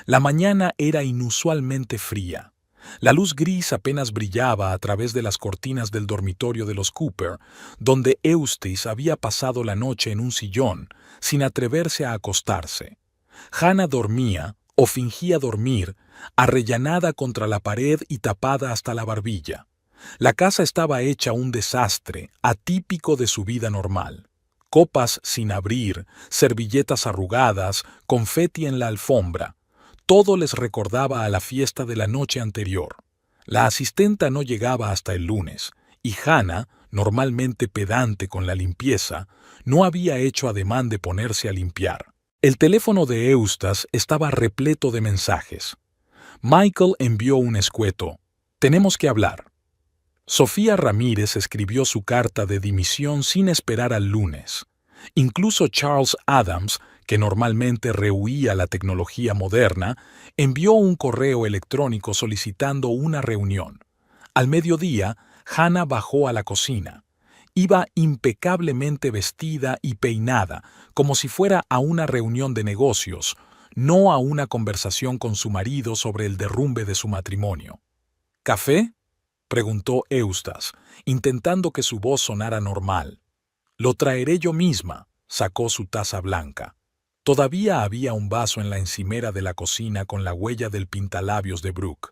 La mañana era inusualmente fría. La luz gris apenas brillaba a través de las cortinas del dormitorio de los Cooper, donde Eustace había pasado la noche en un sillón, sin atreverse a acostarse. Hannah dormía, o fingía dormir, arrellanada contra la pared y tapada hasta la barbilla. La casa estaba hecha un desastre, atípico de su vida normal. Copas sin abrir, servilletas arrugadas, confeti en la alfombra, Todo les recordaba a la fiesta de la noche anterior. La asistenta no llegaba hasta el lunes, y Hannah, normalmente pedante con la limpieza, no había hecho ademán de ponerse a limpiar. El teléfono de Eustace estaba repleto de mensajes. Michael envió un escueto: «Tenemos que hablar». Sofía Ramírez escribió su carta de dimisión sin esperar al lunes. Incluso Charles Adams, que normalmente rehuía la tecnología moderna, envió un correo electrónico solicitando una reunión. Al mediodía, Hannah bajó a la cocina. Iba impecablemente vestida y peinada, como si fuera a una reunión de negocios, no a una conversación con su marido sobre el derrumbe de su matrimonio. «¿Café?», preguntó Eustace, intentando que su voz sonara normal. «Lo traeré yo misma», sacó su taza blanca. Todavía había un vaso en la encimera de la cocina con la huella del pintalabios de Brooke.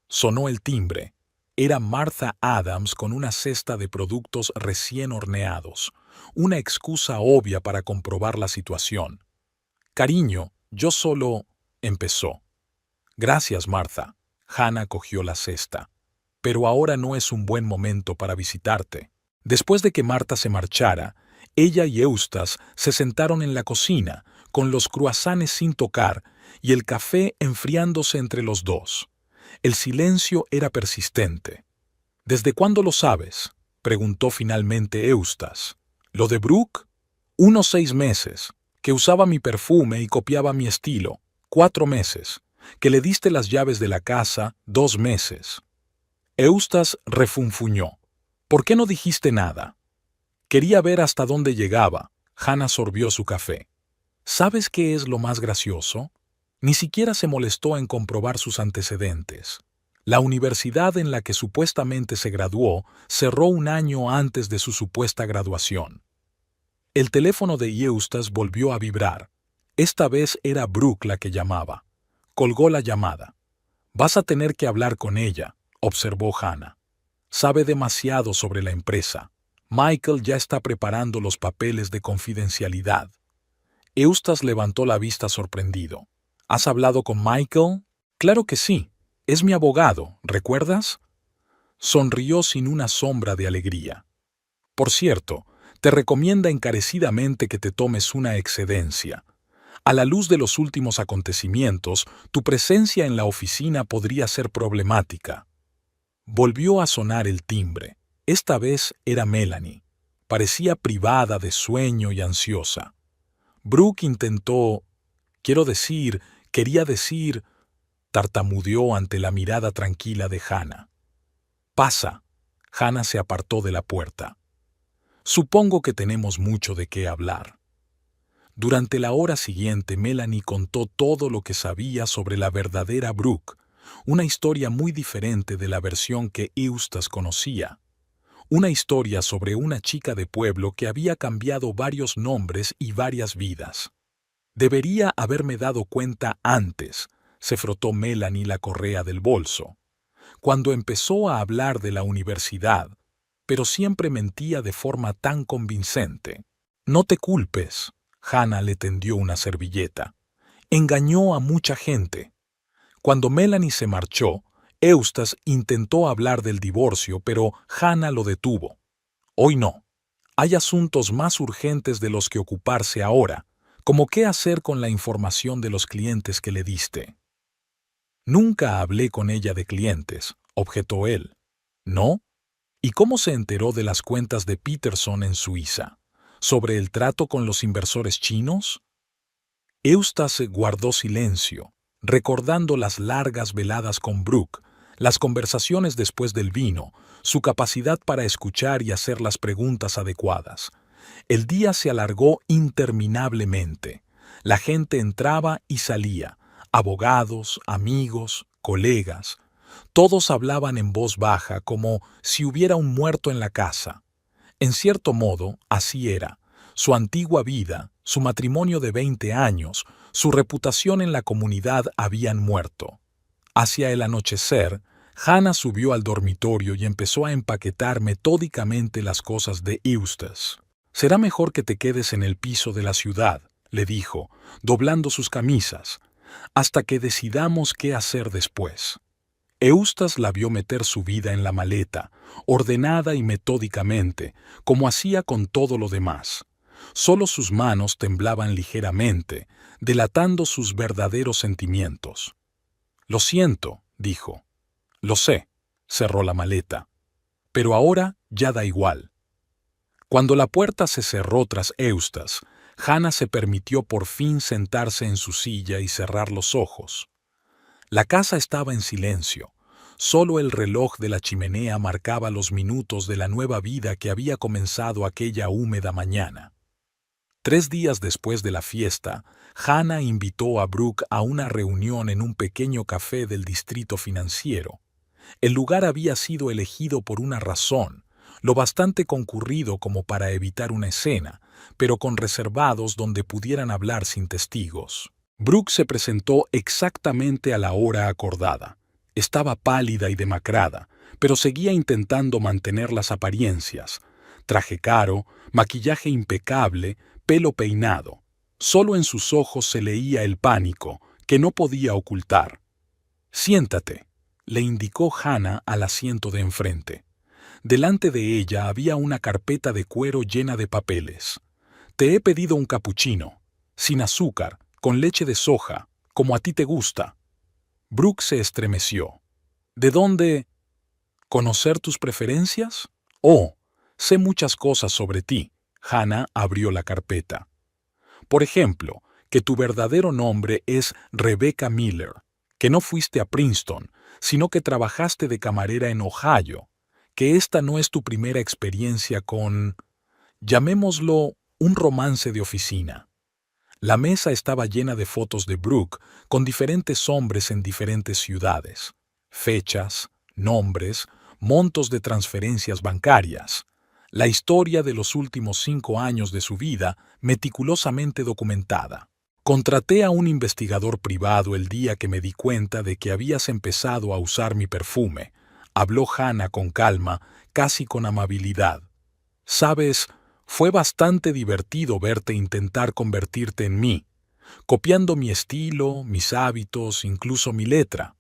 Sonó el timbre. Era Martha Adams con una cesta de productos recién horneados, una excusa obvia para comprobar la situación. «Cariño, yo solo…», empezó. «Gracias, Martha». Hannah cogió la cesta. «Pero ahora no es un buen momento para visitarte». Después de que Martha se marchara, ella y Eustace se sentaron en la cocina, con los croissants sin tocar y el café enfriándose entre los dos. El silencio era persistente. «¿Desde cuándo lo sabes?», preguntó finalmente Eustace. «¿Lo de Brooke?». «Unos 6 meses. Que usaba mi perfume y copiaba mi estilo. 4 meses. Que le diste las llaves de la casa. 2 meses». Eustace refunfuñó. «¿Por qué no dijiste nada?». «Quería ver hasta dónde llegaba». Hannah sorbió su café. «¿Sabes qué es lo más gracioso? Ni siquiera se molestó en comprobar sus antecedentes. La universidad en la que supuestamente se graduó cerró un año antes de su supuesta graduación». El teléfono de Eustace volvió a vibrar. Esta vez era Brooke la que llamaba. Colgó la llamada. «Vas a tener que hablar con ella», observó Hannah. «Sabe demasiado sobre la empresa. Michael ya está preparando los papeles de confidencialidad». Eustace levantó la vista sorprendido. «¿Has hablado con Michael?». «Claro que sí. Es mi abogado, ¿recuerdas?». Sonrió sin una sombra de alegría. «Por cierto, te recomienda encarecidamente que te tomes una excedencia. A la luz de los últimos acontecimientos, tu presencia en la oficina podría ser problemática». Volvió a sonar el timbre. Esta vez era Melanie. Parecía privada de sueño y ansiosa. Brooke intentó… quería decir… tartamudeó ante la mirada tranquila de Hannah. «Pasa». Hannah se apartó de la puerta. «Supongo que tenemos mucho de qué hablar». Durante la hora siguiente, Melanie contó todo lo que sabía sobre la verdadera Brooke, una historia muy diferente de la versión que Eustace conocía. Una historia sobre una chica de pueblo que había cambiado varios nombres y varias vidas. «Debería haberme dado cuenta antes», se frotó Melanie la correa del bolso. «Cuando empezó a hablar de la universidad, pero siempre mentía de forma tan convincente». «No te culpes». Hannah le tendió una servilleta. «Engañó a mucha gente». Cuando Melanie se marchó, Eustace intentó hablar del divorcio, pero Hannah lo detuvo. «Hoy no. Hay asuntos más urgentes de los que ocuparse ahora, como qué hacer con la información de los clientes que le diste». «Nunca hablé con ella de clientes», objetó él. «¿No? ¿Y cómo se enteró de las cuentas de Peterson en Suiza? ¿Sobre el trato con los inversores chinos?». Eustace guardó silencio, recordando las largas veladas con Brooke, las conversaciones después del vino, su capacidad para escuchar y hacer las preguntas adecuadas. El día se alargó interminablemente. La gente entraba y salía, abogados, amigos, colegas. Todos hablaban en voz baja, como si hubiera un muerto en la casa. En cierto modo, así era. Su antigua vida, su matrimonio de 20 años, su reputación en la comunidad habían muerto. Hacia el anochecer, Hannah subió al dormitorio y empezó a empaquetar metódicamente las cosas de Eustace. «Será mejor que te quedes en el piso de la ciudad», le dijo, doblando sus camisas. hasta que decidamos qué hacer después. Eustas la vio meter su vida en la maleta, ordenada y metódicamente, como hacía con todo lo demás. Solo sus manos temblaban ligeramente, delatando sus verdaderos sentimientos. «Lo siento», dijo. «Lo sé», cerró la maleta. «Pero ahora ya da igual». Cuando la puerta se cerró tras Eustas, Hannah se permitió por fin sentarse en su silla y cerrar los ojos. La casa estaba en silencio. Solo el reloj de la chimenea marcaba los minutos de la nueva vida que había comenzado aquella húmeda mañana. 3 días después de la fiesta, Hannah invitó a Brooke a una reunión en un pequeño café del distrito financiero. El lugar había sido elegido por una razón, lo bastante concurrido como para evitar una escena, pero con reservados donde pudieran hablar sin testigos. Brooke se presentó exactamente a la hora acordada. Estaba pálida y demacrada, pero seguía intentando mantener las apariencias. Traje caro, maquillaje impecable, pelo peinado. Solo en sus ojos se leía el pánico, que no podía ocultar. «Siéntate», le indicó Hannah al asiento de enfrente. Delante de ella había una carpeta de cuero llena de papeles. «Te he pedido un capuchino, sin azúcar, con leche de soja, como a ti te gusta». Brooke se estremeció. «¿De dónde? ¿Conocer tus preferencias? Oh, sé muchas cosas sobre ti». Hannah abrió la carpeta. «Por ejemplo, que tu verdadero nombre es Rebecca Miller, que no fuiste a Princeton, sino que trabajaste de camarera en Ohio, que esta no es tu primera experiencia con, llamémoslo, un romance de oficina». La mesa estaba llena de fotos de Brooke con diferentes hombres en diferentes ciudades. Fechas, nombres, montos de transferencias bancarias. La historia de los últimos 5 años de su vida meticulosamente documentada. «Contraté a un investigador privado el día que me di cuenta de que habías empezado a usar mi perfume», habló Hannah con calma, casi con amabilidad. «Sabes, fue bastante divertido verte intentar convertirte en mí, copiando mi estilo, mis hábitos, incluso mi letra.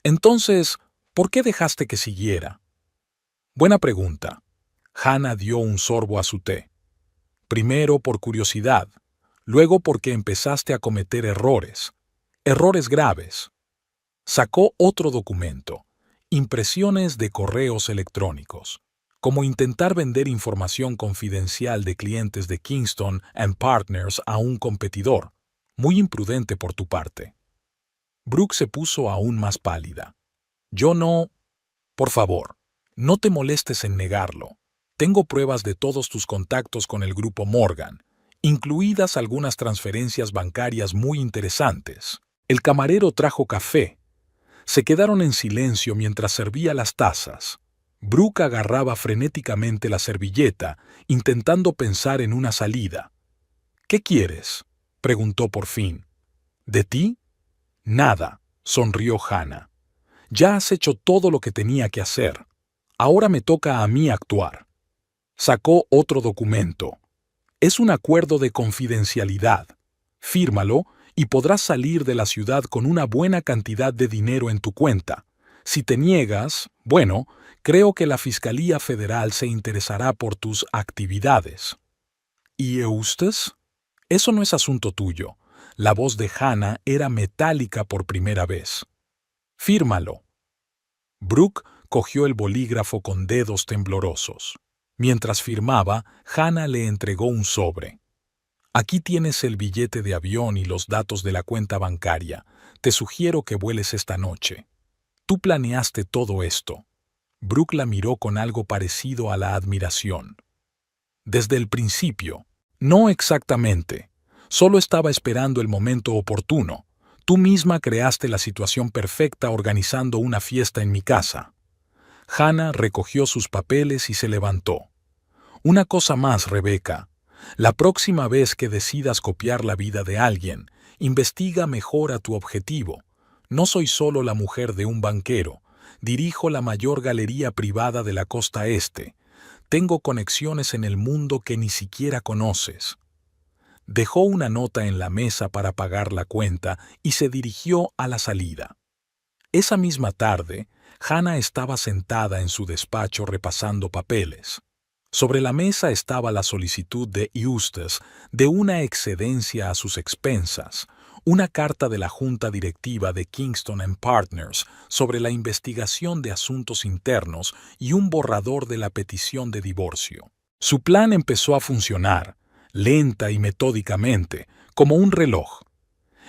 Entonces, ¿por qué dejaste que siguiera?» «Buena pregunta». Hannah dio un sorbo a su té. «Primero por curiosidad, luego porque empezaste a cometer errores graves». Sacó otro documento, impresiones de correos electrónicos, como intentar vender información confidencial de clientes de Kingston & Partners a un competidor. Muy imprudente por tu parte. Brooke se puso aún más pálida. «Yo no... Por favor, no te molestes en negarlo. Tengo pruebas de todos tus contactos con el grupo Morgan, incluidas algunas transferencias bancarias muy interesantes». El camarero trajo café. Se quedaron en silencio mientras servía las tazas. Brooke agarraba frenéticamente la servilleta, intentando pensar en una salida. «¿Qué quieres?», preguntó por fin. «¿De ti?». «Nada», sonrió Hannah. «Ya has hecho todo lo que tenía que hacer. Ahora me toca a mí actuar». Sacó otro documento. «Es un acuerdo de confidencialidad. Fírmalo y podrás salir de la ciudad con una buena cantidad de dinero en tu cuenta. Si te niegas, bueno, creo que la Fiscalía Federal se interesará por tus actividades». «¿Y Eustas?». «Eso no es asunto tuyo». La voz de Hannah era metálica por primera vez. «Fírmalo». Brooke cogió el bolígrafo con dedos temblorosos. Mientras firmaba, Hannah le entregó un sobre. «Aquí tienes el billete de avión y los datos de la cuenta bancaria. Te sugiero que vueles esta noche. Tú planeaste todo esto». Brooke la miró con algo parecido a la admiración. «Desde el principio». «No exactamente. Solo estaba esperando el momento oportuno. Tú misma creaste la situación perfecta organizando una fiesta en mi casa». Hannah recogió sus papeles y se levantó. «Una cosa más, Rebecca. La próxima vez que decidas copiar la vida de alguien, investiga mejor a tu objetivo. No soy solo la mujer de un banquero. Dirijo la mayor galería privada de la costa este. Tengo conexiones en el mundo que ni siquiera conoces». Dejó una nota en la mesa para pagar la cuenta y se dirigió a la salida. Esa misma tarde, Hannah estaba sentada en su despacho repasando papeles. Sobre la mesa estaba la solicitud de Eustace de una excedencia a sus expensas, una carta de la Junta Directiva de Kingston & Partners sobre la investigación de asuntos internos y un borrador de la petición de divorcio. Su plan empezó a funcionar, lenta y metódicamente, como un reloj.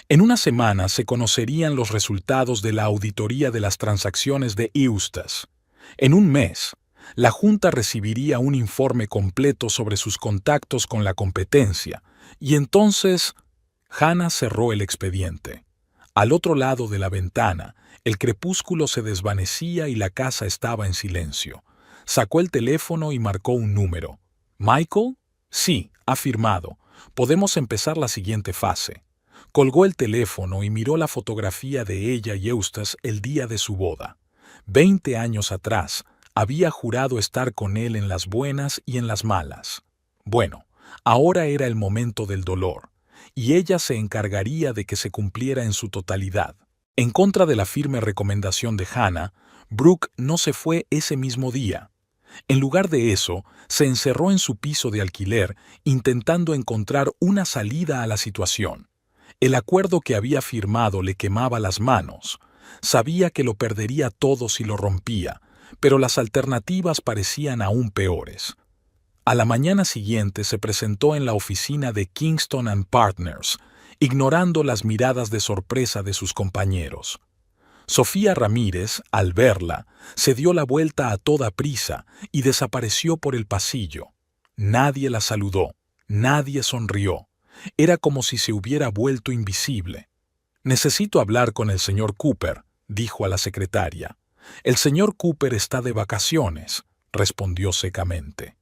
En una semana se conocerían los resultados de la auditoría de las transacciones de Eustace. En un mes, la Junta recibiría un informe completo sobre sus contactos con la competencia, y entonces Hannah cerró el expediente. Al otro lado de la ventana, el crepúsculo se desvanecía y la casa estaba en silencio. Sacó el teléfono y marcó un número. ¿Michael? Sí, ha firmado. Podemos empezar la siguiente fase. Colgó el teléfono y miró la fotografía de ella y Eustace el día de su boda. 20 años atrás, había jurado estar con él en las buenas y en las malas. Bueno, ahora era el momento del dolor, y ella se encargaría de que se cumpliera en su totalidad. En contra de la firme recomendación de Hannah, Brooke no se fue ese mismo día. En lugar de eso, se encerró en su piso de alquiler intentando encontrar una salida a la situación. El acuerdo que había firmado le quemaba las manos. Sabía que lo perdería todo si lo rompía, pero las alternativas parecían aún peores. A la mañana siguiente se presentó en la oficina de Kingston & Partners, ignorando las miradas de sorpresa de sus compañeros. Sofía Ramírez, al verla, se dio la vuelta a toda prisa y desapareció por el pasillo. Nadie la saludó, nadie sonrió. Era como si se hubiera vuelto invisible. «Necesito hablar con el señor Cooper», dijo a la secretaria. «El señor Cooper está de vacaciones», respondió secamente.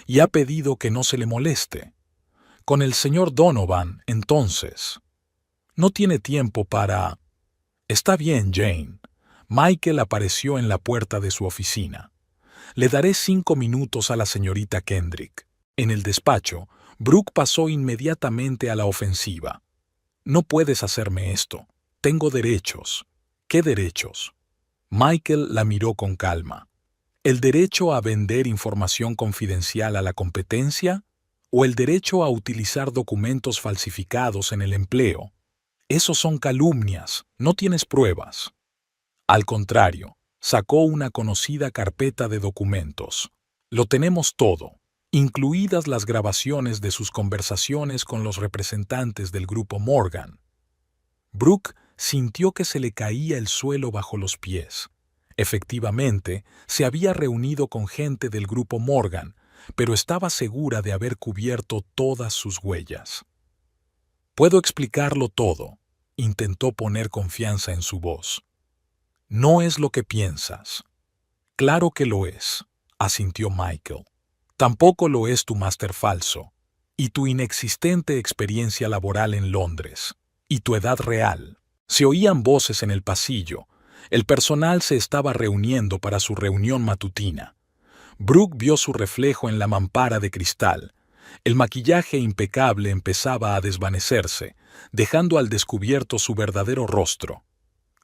«Y ha pedido que no se le moleste». «Con el señor Donovan, entonces». «No tiene tiempo para...» «Está bien, Jane». Michael apareció en la puerta de su oficina. «Le daré 5 minutos a la señorita Kendrick». En el despacho, Brooke pasó inmediatamente a la ofensiva. «No puedes hacerme esto. Tengo derechos». «¿Qué derechos?» Michael la miró con calma. ¿El derecho a vender información confidencial a la competencia? ¿O el derecho a utilizar documentos falsificados en el empleo? Esos son calumnias, no tienes pruebas. Al contrario, sacó una conocida carpeta de documentos. Lo tenemos todo, incluidas las grabaciones de sus conversaciones con los representantes del grupo Morgan. Brooke sintió que se le caía el suelo bajo los pies. Efectivamente, se había reunido con gente del grupo Morgan, pero estaba segura de haber cubierto todas sus huellas. «Puedo explicarlo todo», intentó poner confianza en su voz. «No es lo que piensas». «Claro que lo es», asintió Michael. «Tampoco lo es tu máster falso, y tu inexistente experiencia laboral en Londres, y tu edad real». Se oían voces en el pasillo. El personal se estaba reuniendo para su reunión matutina. Brooke vio su reflejo en la mampara de cristal. El maquillaje impecable empezaba a desvanecerse, dejando al descubierto su verdadero rostro.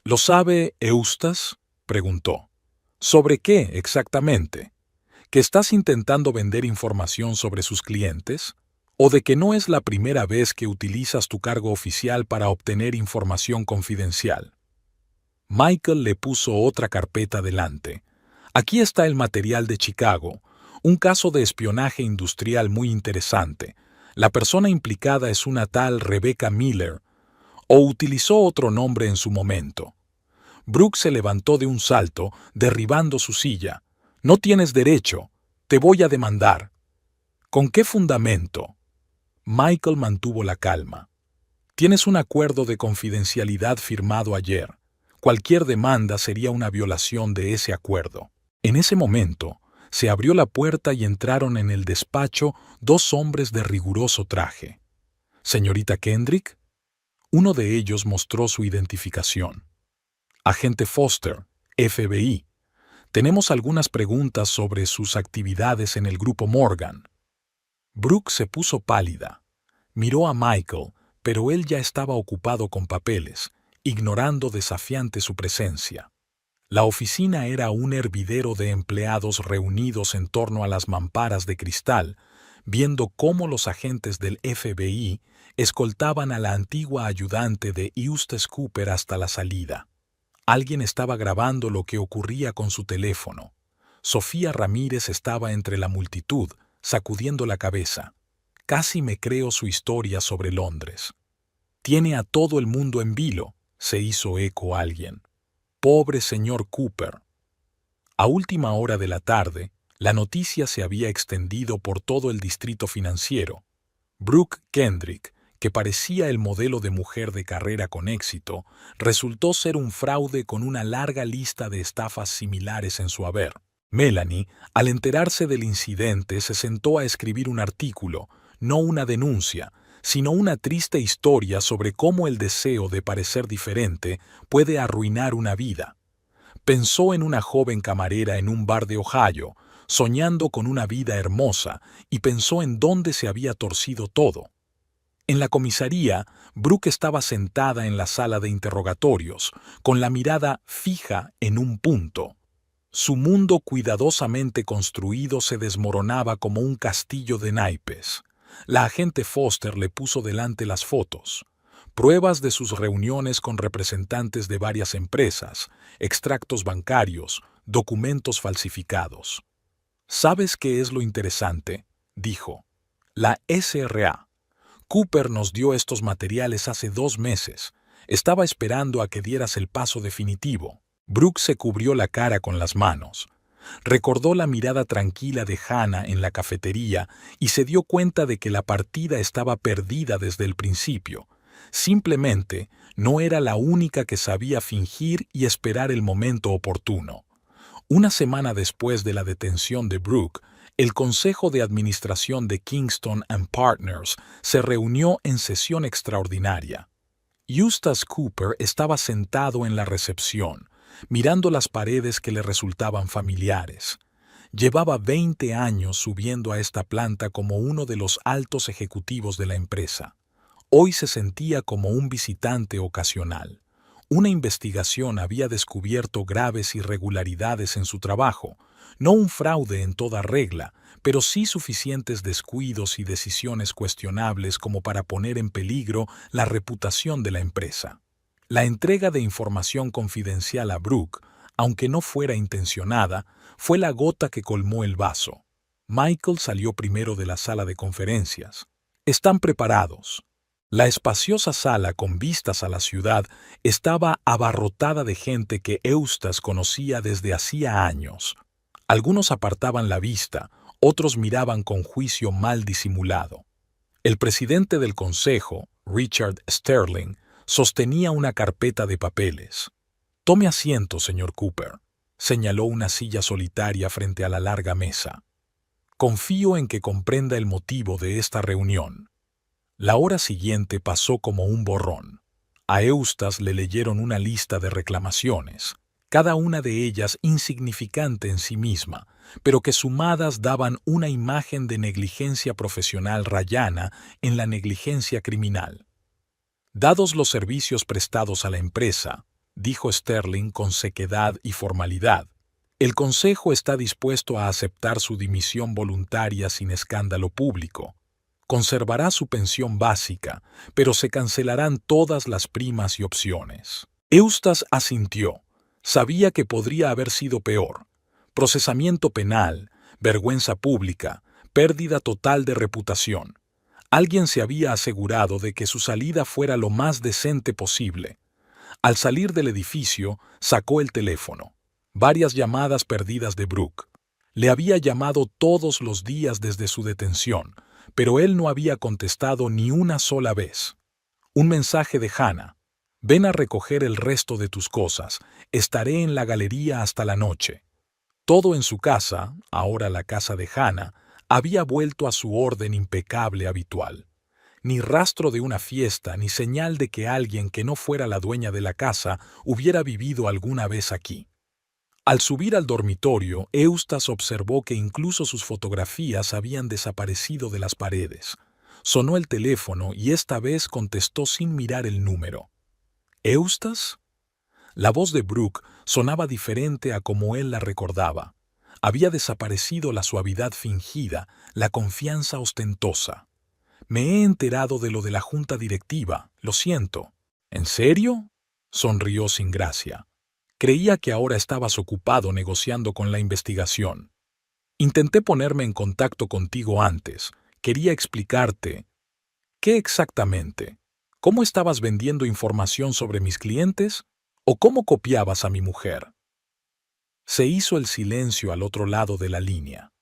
«¿Lo sabe Eustace?», preguntó. «¿Sobre qué, exactamente? ¿Que estás intentando vender información sobre sus clientes? ¿O de que no es la primera vez que utilizas tu cargo oficial para obtener información confidencial?» Michael le puso otra carpeta delante. «Aquí está el material de Chicago, un caso de espionaje industrial muy interesante. La persona implicada es una tal Rebecca Miller, o utilizó otro nombre en su momento». Brooke se levantó de un salto, derribando su silla. «No tienes derecho. Te voy a demandar». «¿Con qué fundamento?» Michael mantuvo la calma. «Tienes un acuerdo de confidencialidad firmado ayer. Cualquier demanda sería una violación de ese acuerdo». En ese momento, se abrió la puerta y entraron en el despacho 2 hombres de riguroso traje. «¿Señorita Kendrick?» Uno de ellos mostró su identificación. «Agente Foster, FBI. Tenemos algunas preguntas sobre sus actividades en el grupo Morgan». Brooke se puso pálida. Miró a Michael, pero él ya estaba ocupado con papeles, ignorando desafiante su presencia. La oficina era un hervidero de empleados reunidos en torno a las mamparas de cristal, viendo cómo los agentes del FBI escoltaban a la antigua ayudante de Eustace Cooper hasta la salida. Alguien estaba grabando lo que ocurría con su teléfono. Sofía Ramírez estaba entre la multitud, sacudiendo la cabeza. Casi me creo su historia sobre Londres. Tiene a todo el mundo en vilo, se hizo eco alguien. Pobre señor Cooper. A última hora de la tarde, la noticia se había extendido por todo el distrito financiero. Brooke Kendrick, que parecía el modelo de mujer de carrera con éxito, resultó ser un fraude con una larga lista de estafas similares en su haber. Melanie, al enterarse del incidente, se sentó a escribir un artículo, no una denuncia, sino una triste historia sobre cómo el deseo de parecer diferente puede arruinar una vida. Pensó en una joven camarera en un bar de Ohio, soñando con una vida hermosa, y pensó en dónde se había torcido todo. En la comisaría, Brooke estaba sentada en la sala de interrogatorios, con la mirada fija en un punto. Su mundo cuidadosamente construido se desmoronaba como un castillo de naipes. La agente Foster le puso delante las fotos, pruebas de sus reuniones con representantes de varias empresas, extractos bancarios, documentos falsificados. ¿Sabes qué es lo interesante?, dijo. La SRA. Cooper nos dio estos materiales hace 2 meses. Estaba esperando a que dieras el paso definitivo. Brooke se cubrió la cara con las manos. Recordó la mirada tranquila de Hannah en la cafetería y se dio cuenta de que la partida estaba perdida desde el principio. Simplemente no era la única que sabía fingir y esperar el momento oportuno. Una semana después de la detención de Brooke, el Consejo de Administración de Kingston & Partners se reunió en sesión extraordinaria. Eustace Cooper estaba sentado en la recepción, mirando las paredes que le resultaban familiares. Llevaba 20 años subiendo a esta planta como uno de los altos ejecutivos de la empresa. Hoy se sentía como un visitante ocasional. Una investigación había descubierto graves irregularidades en su trabajo, no un fraude en toda regla, pero sí suficientes descuidos y decisiones cuestionables como para poner en peligro la reputación de la empresa. La entrega de información confidencial a Brooke, aunque no fuera intencionada, fue la gota que colmó el vaso. Michael salió primero de la sala de conferencias. «Están preparados». La espaciosa sala con vistas a la ciudad estaba abarrotada de gente que Eustace conocía desde hacía años. Algunos apartaban la vista, otros miraban con juicio mal disimulado. El presidente del consejo, Richard Sterling, sostenía una carpeta de papeles. «Tome asiento, señor Cooper», señaló una silla solitaria frente a la larga mesa. «Confío en que comprenda el motivo de esta reunión». La hora siguiente pasó como un borrón. A Eustace le leyeron una lista de reclamaciones, cada una de ellas insignificante en sí misma, pero que sumadas daban una imagen de negligencia profesional rayana en la negligencia criminal. «Dados los servicios prestados a la empresa», dijo Sterling con sequedad y formalidad, «el Consejo está dispuesto a aceptar su dimisión voluntaria sin escándalo público. Conservará su pensión básica, pero se cancelarán todas las primas y opciones». Eustace asintió. Sabía que podría haber sido peor. Procesamiento penal, vergüenza pública, pérdida total de reputación. Alguien se había asegurado de que su salida fuera lo más decente posible. Al salir del edificio, sacó el teléfono. Varias llamadas perdidas de Brooke. Le había llamado todos los días desde su detención, pero él no había contestado ni una sola vez. Un mensaje de Hannah. «Ven a recoger el resto de tus cosas. Estaré en la galería hasta la noche». Todo en su casa, ahora la casa de Hannah, había vuelto a su orden impecable habitual. Ni rastro de una fiesta, ni señal de que alguien que no fuera la dueña de la casa hubiera vivido alguna vez aquí. Al subir al dormitorio, Eustace observó que incluso sus fotografías habían desaparecido de las paredes. Sonó el teléfono y esta vez contestó sin mirar el número. ¿Eustace? La voz de Brooke sonaba diferente a como él la recordaba. Había desaparecido la suavidad fingida, la confianza ostentosa. Me he enterado de lo de la junta directiva, lo siento. ¿En serio? Sonrió sin gracia. Creía que ahora estabas ocupado negociando con la investigación. Intenté ponerme en contacto contigo antes. Quería explicarte. ¿Qué exactamente? ¿Cómo estabas vendiendo información sobre mis clientes? ¿O cómo copiabas a mi mujer? Se hizo el silencio al otro lado de la línea.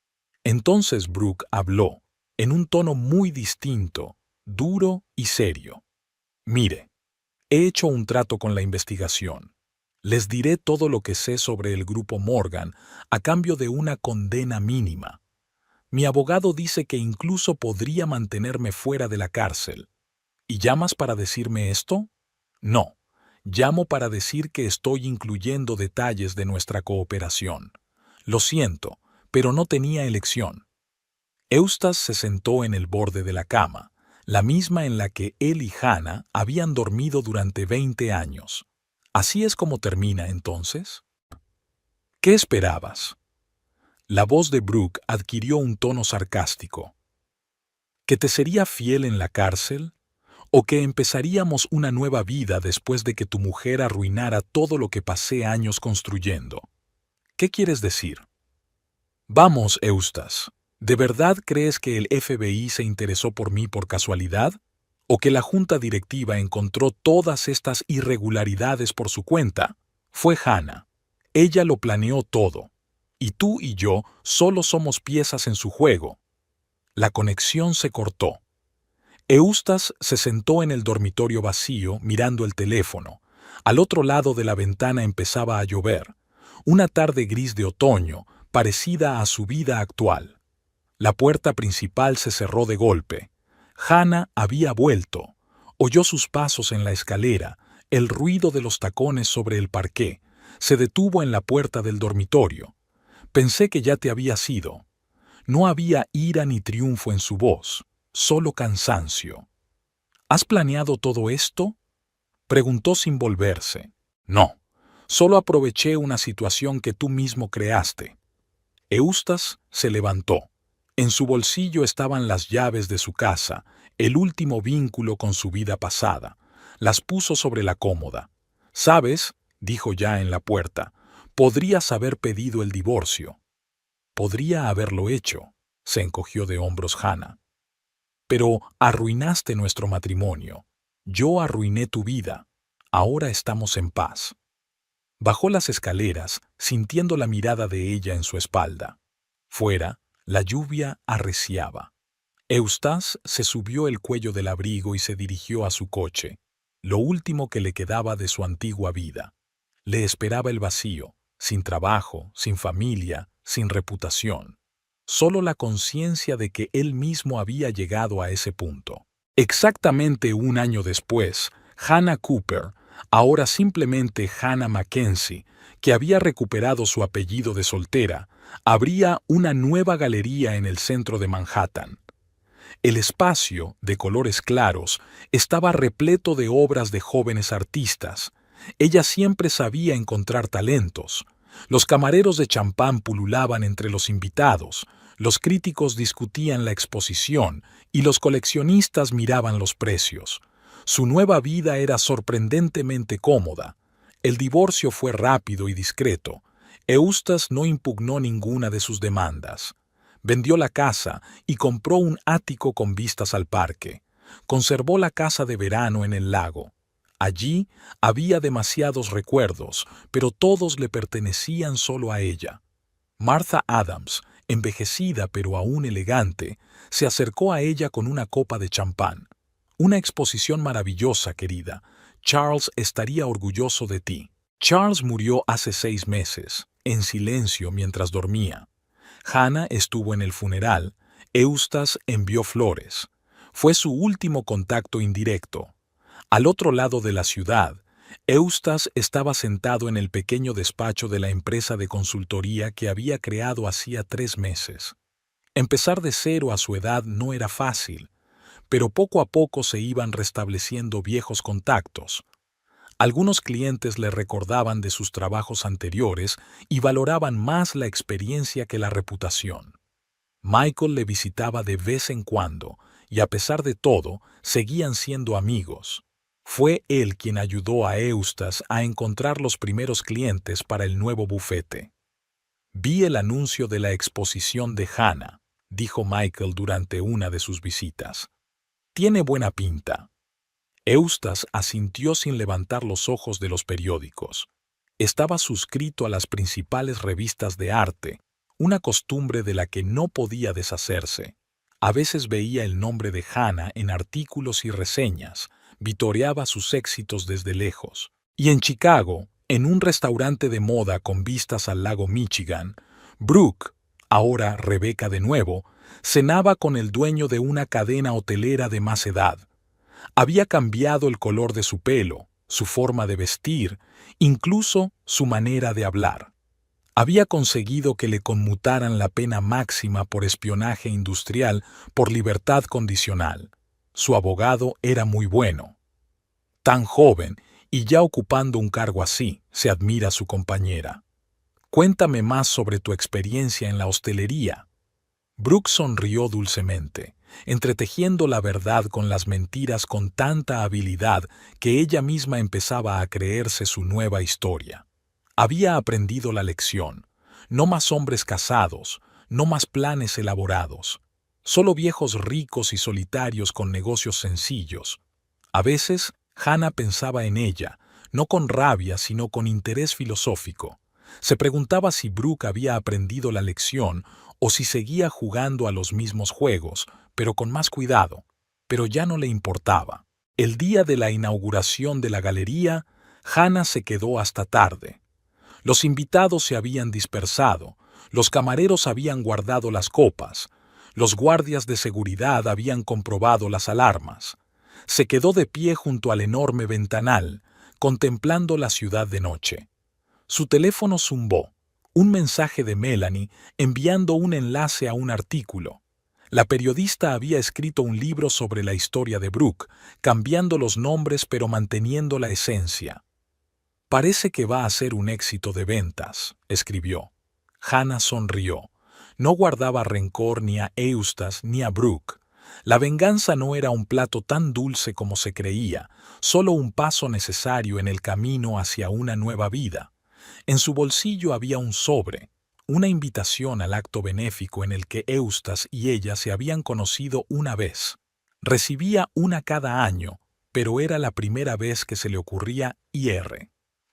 Entonces Brooke habló, en un tono muy distinto, duro y serio. Mire, he hecho un trato con la investigación. Les diré todo lo que sé sobre el grupo Morgan a cambio de una condena mínima. Mi abogado dice que incluso podría mantenerme fuera de la cárcel. ¿Y llamas para decirme esto? No, llamo para decir que estoy incluyendo detalles de nuestra cooperación. Lo siento, pero no tenía elección. Eustace se sentó en el borde de la cama, la misma en la que él y Hannah habían dormido durante 20 años. ¿Así es como termina entonces? ¿Qué esperabas? La voz de Brooke adquirió un tono sarcástico. ¿Que te sería fiel en la cárcel? ¿O que empezaríamos una nueva vida después de que tu mujer arruinara todo lo que pasé años construyendo? ¿Qué quieres decir? Vamos, Eustace, ¿de verdad crees que el FBI se interesó por mí por casualidad? ¿O que la junta directiva encontró todas estas irregularidades por su cuenta? Fue Hannah. Ella lo planeó todo. Y tú y yo solo somos piezas en su juego. La conexión se cortó. Eustace se sentó en el dormitorio vacío mirando el teléfono. Al otro lado de la ventana empezaba a llover. Una tarde gris de otoño, parecida a su vida actual. La puerta principal se cerró de golpe. Hannah había vuelto. Oyó sus pasos en la escalera, el ruido de los tacones sobre el parqué. Se detuvo en la puerta del dormitorio. Pensé que ya te habías ido. No había ira ni triunfo en su voz, solo cansancio. ¿Has planeado todo esto? Preguntó sin volverse. No, solo aproveché una situación que tú mismo creaste. Eustace se levantó. En su bolsillo estaban las llaves de su casa, el último vínculo con su vida pasada. Las puso sobre la cómoda. ¿Sabes?, dijo ya en la puerta, podrías haber pedido el divorcio. Podría haberlo hecho, se encogió de hombros Hannah. Pero arruinaste nuestro matrimonio. Yo arruiné tu vida. Ahora estamos en paz. Bajó las escaleras, sintiendo la mirada de ella en su espalda. Fuera, la lluvia arreciaba. Eustace se subió el cuello del abrigo y se dirigió a su coche, lo último que le quedaba de su antigua vida. Le esperaba el vacío, sin trabajo, sin familia, sin reputación. Solo la conciencia de que él mismo había llegado a ese punto. Exactamente un año después, Hannah Cooper, ahora simplemente Hannah Mackenzie, que había recuperado su apellido de soltera, abría una nueva galería en el centro de Manhattan. El espacio, de colores claros, estaba repleto de obras de jóvenes artistas. Ella siempre sabía encontrar talentos. Los camareros de champán pululaban entre los invitados, los críticos discutían la exposición y los coleccionistas miraban los precios. Su nueva vida era sorprendentemente cómoda. El divorcio fue rápido y discreto. Eustace no impugnó ninguna de sus demandas. Vendió la casa y compró un ático con vistas al parque. Conservó la casa de verano en el lago. Allí había demasiados recuerdos, pero todos le pertenecían solo a ella. Martha Adams, envejecida pero aún elegante, se acercó a ella con una copa de champán. Una exposición maravillosa, querida. Charles estaría orgulloso de ti. Charles murió hace 6 meses, en silencio mientras dormía. Hannah estuvo en el funeral. Eustace envió flores. Fue su último contacto indirecto. Al otro lado de la ciudad, Eustace estaba sentado en el pequeño despacho de la empresa de consultoría que había creado hacía 3 meses. Empezar de cero a su edad no era fácil, pero poco a poco se iban restableciendo viejos contactos. Algunos clientes le recordaban de sus trabajos anteriores y valoraban más la experiencia que la reputación. Michael le visitaba de vez en cuando, y a pesar de todo, seguían siendo amigos. Fue él quien ayudó a Eustace a encontrar los primeros clientes para el nuevo bufete. «Vi el anuncio de la exposición de Hannah», dijo Michael durante una de sus visitas. «Tiene buena pinta». Eustace asintió sin levantar los ojos de los periódicos. Estaba suscrito a las principales revistas de arte, una costumbre de la que no podía deshacerse. A veces veía el nombre de Hannah en artículos y reseñas, vitoreaba sus éxitos desde lejos. Y en Chicago, en un restaurante de moda con vistas al lago Michigan, Brooke, ahora Rebecca de nuevo, cenaba con el dueño de una cadena hotelera de más edad. Había cambiado el color de su pelo, su forma de vestir, incluso su manera de hablar. Había conseguido que le conmutaran la pena máxima por espionaje industrial por libertad condicional. Su abogado era muy bueno. Tan joven y ya ocupando un cargo así, se admira su compañera. «Cuéntame más sobre tu experiencia en la hostelería». Brooke sonrió dulcemente, entretejiendo la verdad con las mentiras con tanta habilidad que ella misma empezaba a creerse su nueva historia. Había aprendido la lección. No más hombres casados, no más planes elaborados. Solo viejos ricos y solitarios con negocios sencillos. A veces, Hannah pensaba en ella, no con rabia sino con interés filosófico. Se preguntaba si Brooke había aprendido la lección o si seguía jugando a los mismos juegos, pero con más cuidado. Pero ya no le importaba. El día de la inauguración de la galería, Hannah se quedó hasta tarde. Los invitados se habían dispersado, los camareros habían guardado las copas, los guardias de seguridad habían comprobado las alarmas. Se quedó de pie junto al enorme ventanal, contemplando la ciudad de noche. Su teléfono zumbó, un mensaje de Melanie enviando un enlace a un artículo. La periodista había escrito un libro sobre la historia de Brooke, cambiando los nombres pero manteniendo la esencia. «Parece que va a ser un éxito de ventas», escribió. Hannah sonrió. No guardaba rencor ni a Eustace ni a Brooke. La venganza no era un plato tan dulce como se creía, solo un paso necesario en el camino hacia una nueva vida. En su bolsillo había un sobre, una invitación al acto benéfico en el que Eustace y ella se habían conocido una vez. Recibía una cada año, pero era la primera vez que se le ocurría ir.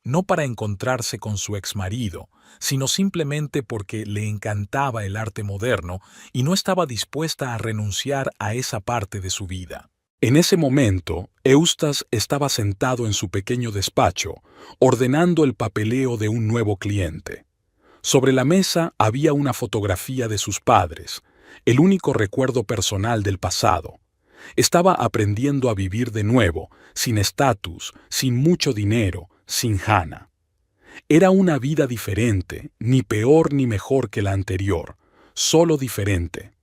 No para encontrarse con su exmarido, sino simplemente porque le encantaba el arte moderno y no estaba dispuesta a renunciar a esa parte de su vida. En ese momento, Eustace estaba sentado en su pequeño despacho, ordenando el papeleo de un nuevo cliente. Sobre la mesa había una fotografía de sus padres, el único recuerdo personal del pasado. Estaba aprendiendo a vivir de nuevo, sin estatus, sin mucho dinero, sin Hannah. Era una vida diferente, ni peor ni mejor que la anterior, solo diferente.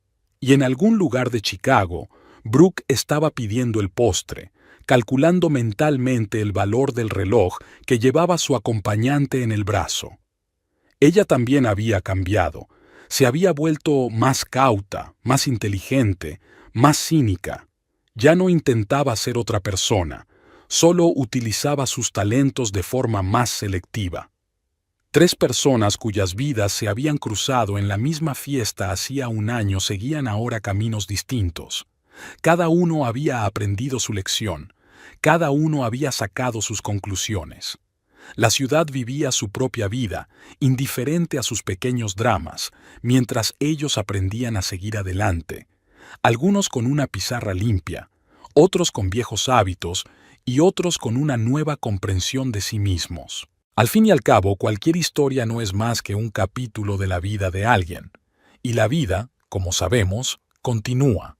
Y en algún lugar de Chicago, Brooke estaba pidiendo el postre, calculando mentalmente el valor del reloj que llevaba su acompañante en el brazo. Ella también había cambiado, se había vuelto más cauta, más inteligente, más cínica. Ya no intentaba ser otra persona, solo utilizaba sus talentos de forma más selectiva. 3 personas cuyas vidas se habían cruzado en la misma fiesta hacía un año seguían ahora caminos distintos. Cada uno había aprendido su lección, cada uno había sacado sus conclusiones. La ciudad vivía su propia vida, indiferente a sus pequeños dramas, mientras ellos aprendían a seguir adelante. Algunos con una pizarra limpia, otros con viejos hábitos y otros con una nueva comprensión de sí mismos. Al fin y al cabo, cualquier historia no es más que un capítulo de la vida de alguien. Y la vida, como sabemos, continúa.